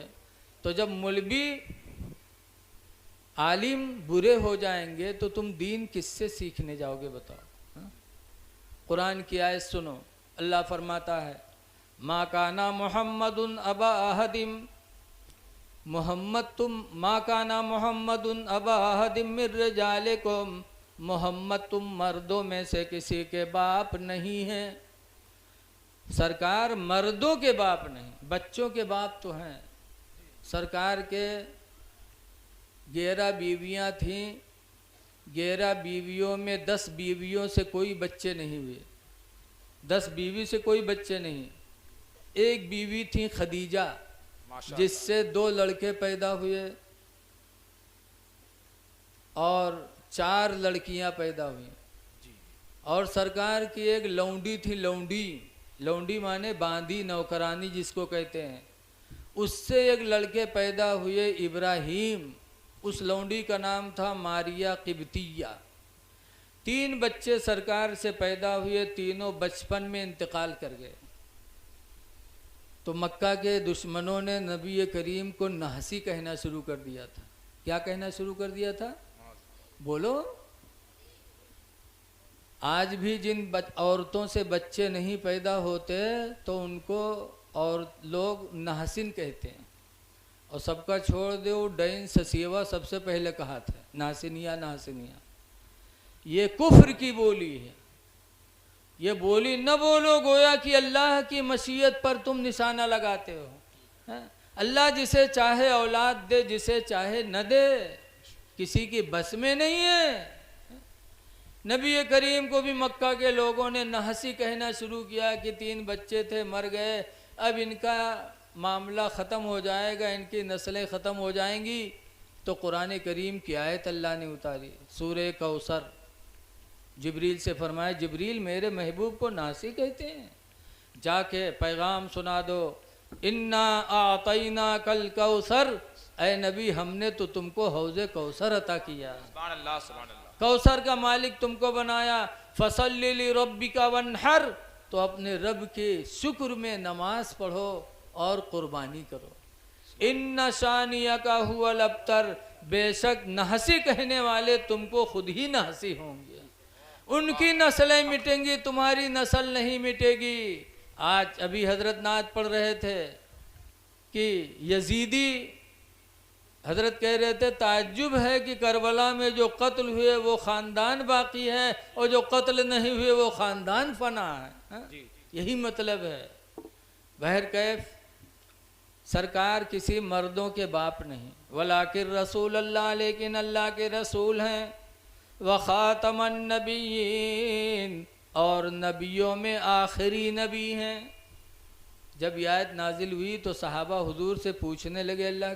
तो जब मौलवी आलिम बुरे हो जाएंगे तो तुम दीन किससे सीखने जाओगे बताओ। कुरान की आयत सुनो, अल्लाह फरमाता है मा काना मुहम्मदुन अबा अहदिम, मोहम्मद तुम मा काना मुहम्मदुन अबा अहदिम मिर रिजालिकुम, मोहम्मद तुम मर्दों में से किसी के बाप नहीं हैं। सरकार मर्दों के बाप नहीं, बच्चों के बाप तो हैं। सरकार के 11 बीवियां थीं, 11 बीवियों में 10 बीवियों से कोई बच्चे नहीं हुए। 10 बीवी से कोई बच्चे नहीं। एक बीवी थी खदीजा, जिससे 2 लड़के पैदा हुए और 4 लड़कियां पैदा हुई। और सरकार की एक लौंडी थी, लौंडी माने बांदी, नौकरानी जिसको कहते हैं, उससे एक लड़के पैदा हुए इब्राहिम। उस लौंडी का नाम था मारिया किब्तिया। 3 बच्चे सरकार से पैदा हुए, तीनों बचपन में इंतकाल कर गए। तो मक्का के दुश्मनों ने नबी करीम को नहसी कहना शुरू कर दिया था। क्या कहना शुरू कर दिया था? बोलो। आज भी जिन औरतों से बच्चे नहीं पैदा होते तो उनको और लोग नहसिन कहते हैं। और सबका छोड़ दो, डैन ससीवा सबसे पहले कहा था, नासिनिया नासिनिया। ये कुफ्र की बोली है। ये बोली न बोलो गोया कि अल्लाह की मशीयत पर तुम निशाना लगाते हो। अल्लाह जिसे चाहे औलाद दे, जिसे चाहे न दे, किसी की बस में नहीं है। नबी करीम को भी मक्का के लोगों ने नहसी कहना शुरू किया कि 3 बच्चे थे, मर गए, अब इनका मामला ख़त्म हो जाएगा, इनकी नस्लें ख़त्म हो जाएंगी। तो कुरान करीम की आयत अल्लाह ने उतारी, सूरे कौसर। जिब्रील से फरमाया, जिब्रील मेरे महबूब को नासी कहते हैं, जाके पैगाम सुना दो, इन्ना आतैना कल कौसर, ऐ नबी हमने तो तुमको हौज़े कौसर अता किया। सुभान अल्लाह, सुभान अल्लाह। कौसर का मालिक तुमको बनाया। फसल्लि लिरब्बिका वन्हर, तो अपने रब के शुक्र में नमाज पढ़ो और कुर्बानी करो। इन्ना शानियका हुवल अब्तर, बेशक नहसी कहने वाले तुमको खुद ही नहसी होंगे। उनकी नस्लें मिटेंगी, तुम्हारी नस्ल नहीं मिटेगी। आज अभी हजरत नात पढ़ रहे थे कि यजीदी हजरत कह रहे थे, ताज्जुब है कि करबला में जो कत्ल हुए वो ख़ानदान बाकी है और जो कत्ल नहीं हुए वो ख़ानदान फना है। यही मतलब है। बहर कैफ सरकार किसी मर्दों के बाप नहीं, वलाकिन रसूल अल्लाह, लेकिन अल्लाह के रसूल हैं। व ख़ातमन नबिय्यीन, और नबियों में आखिरी नबी हैं। जब ये आयत नाजिल हुई तो सहाबा हुजूर से पूछने लगे, अल्लाह